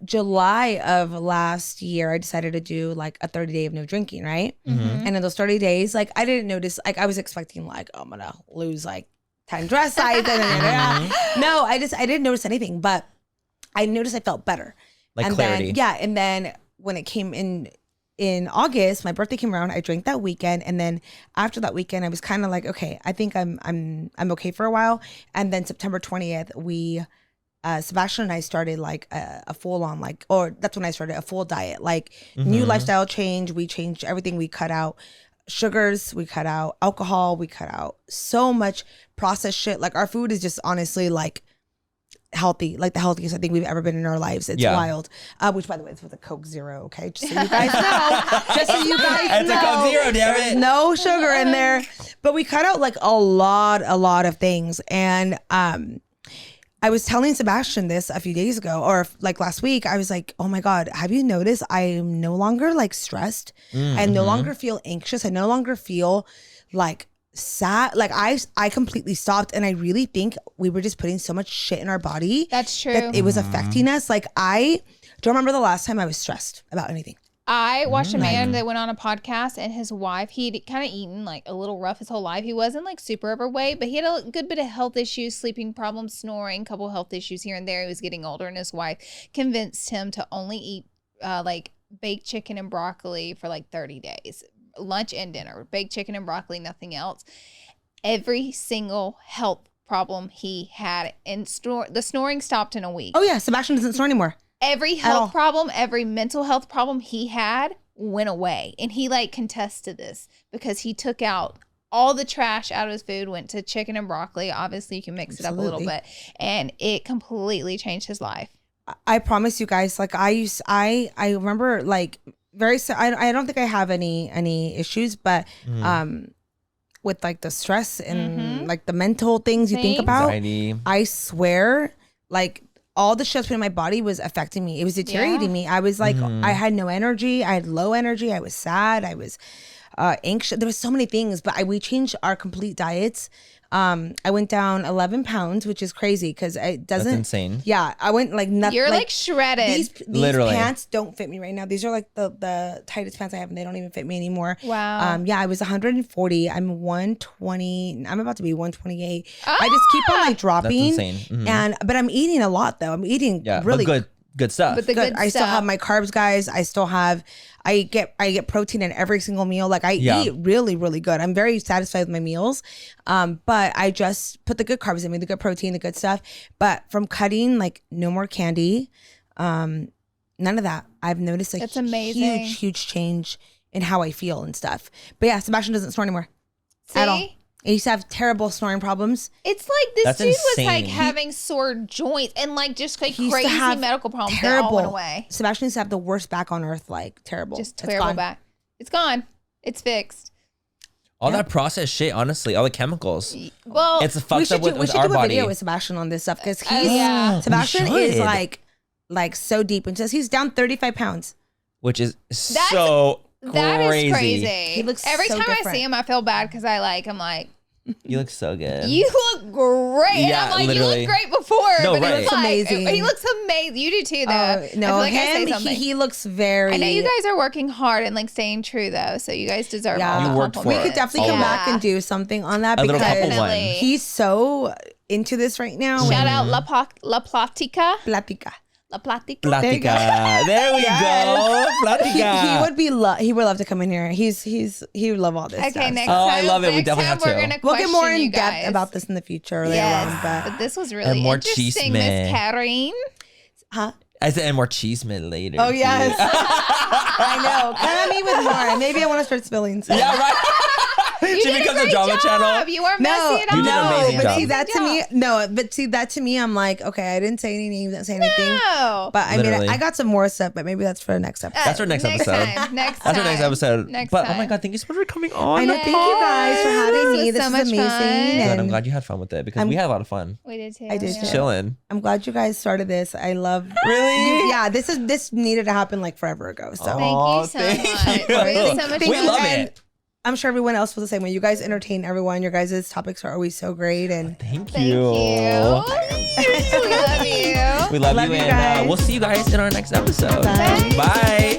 July of last year, I decided to do like a 30 day of no drinking, right? And in those 30 days, like I didn't notice, like I was expecting like, oh, I'm gonna lose like 10 dress size. No, I didn't notice anything, but I noticed I felt better. Like and clarity. And then when it came in August, my birthday came around, I drank that weekend. And then after that weekend, I was kind of like, okay, I think I'm okay for a while. And then September 20th, we Sebastian and I started like a full on like, or that's when I started a full diet, like new lifestyle change. We changed everything. We cut out sugars, we cut out alcohol, we cut out so much processed shit. Like our food is just honestly like healthy, like the healthiest I think we've ever been in our lives. It's wild. Which by the way, it's with a Coke Zero, okay? Just so you guys know. Just so you guys It's a Coke Zero, damn There's it. no sugar in there. But we cut out like a lot of things. And I was telling Sebastian this a few days ago, or like last week. I was like, oh my God, have you noticed I am no longer like stressed? I no longer feel anxious. I no longer feel like sad. Like I completely stopped. And I really think we were just putting so much shit in our body. That's true. That it was affecting us. Like I don't remember the last time I was stressed about anything. I watched a man that went on a podcast and his wife, he'd kind of eaten like a little rough his whole life. He wasn't like super overweight, but he had a good bit of health issues, sleeping problems, snoring, couple health issues here and there. He was getting older and his wife convinced him to only eat like baked chicken and broccoli for like 30 days, lunch and dinner, baked chicken and broccoli, nothing else. Every single health problem he had and the snoring stopped in a week. Oh yeah, Sebastian doesn't snore anymore. Every health problem, every mental health problem he had went away. And he like contests to this because he took out all the trash out of his food, went to chicken and broccoli. Obviously you can mix it up a little bit. And it completely changed his life. I promise you guys, like I remember like I don't think I have any issues, but with like the stress and like the mental things you think about, Anxiety. I swear, like all the shit in my body was affecting me. It was deteriorating me. I was like, I had no energy. I had low energy. I was sad. I was anxious. There was so many things, but we changed our complete diets. I went down 11 pounds, which is crazy because it doesn't. That's insane. Yeah, I went like nothing. You're like shredded. These Literally. pants don't fit me right now. These are like the tightest pants I have, and they don't even fit me anymore. Wow. Yeah, I was 140. I'm 120. I'm about to be 128. I just keep on like dropping. That's insane. But I'm eating a lot though. I'm eating really but good stuff. But the Good. good I still stuff. have my carbs, guys. I get protein in every single meal. Like I eat really, really good. I'm very satisfied with my meals. But I just put the good carbs in me, the good protein, the good stuff. But from cutting, like no more candy, none of that. I've noticed a That's amazing. huge change in how I feel and stuff. But yeah, Sebastian doesn't snore anymore See? at all. I used to have terrible snoring problems. It's like this That's dude was like insane. having sore joints and like just like He used to crazy have medical problems that all went away. Sebastian used to have the worst back on earth, like terrible. Just It's terrible gone. back. It's gone. It's fixed. All that processed shit, honestly, all the chemicals. Well, It's We fucked should up do, with we should our do a body. video with Sebastian on this stuff because yeah. Sebastian We is should. like so deep into this. He's down 35 pounds. Which is so that crazy. is crazy. He looks Every so time I different. see him, I feel bad because I'm like, You look so good. you look great. Yeah, and I'm like, literally. you look great before. No, but right. he looks He looks like, amazing. He looks amazing. You do too, though. I No, feel like I say him, something. he looks very. I know you guys are working hard and like staying true though, so you guys deserve Yeah. all You the worked for We it. could definitely All come of it. back and do something on that A little because couple one. Definitely. he's so into this right now. Shout out La Platica. Platica. La Platica. There you go. Platica. There we go. Platica. He would be he would love to come in here. He would love all this Okay, stuff. next Oh, I time. love it. We next definitely time have to. We're gonna We'll get more question you in depth guys. about this in the future later Yes, on. but But this was really more interesting, chisme. Miss Karine. huh? I said, and more cheeseman later. Oh too. yes, I know. Come at me with more. Maybe I want to start spilling. Some. Yeah, right. You She did a becomes a great drama job. channel. You weren't No, messy at all. You did an amazing but job. see that to me. No, but see that to me. I'm like, okay, I didn't say any names, didn't say anything. No. But I Literally. mean, I got some more stuff, but maybe that's for the next episode. That's our next episode. Time, next That's our next time. episode. Next But oh time. my god, thank you so much for coming on. I know. the Thank you guys for having me. This was This so is much amazing. fun. Good. I'm And glad you had fun with it because we had a lot of fun. We did too. I did yeah. too. Chilling. I'm glad you guys started this. I love. Really? Yeah, this needed to happen like forever ago. So Thank you so much. We had so much We fun. love And it. I'm sure everyone else was the same way. You guys entertain everyone. Your guys' topics are always so great. And Thank Thank you. you. We love you. We love Love you, you and guys. we'll see you guys in our next episode. Bye. Bye.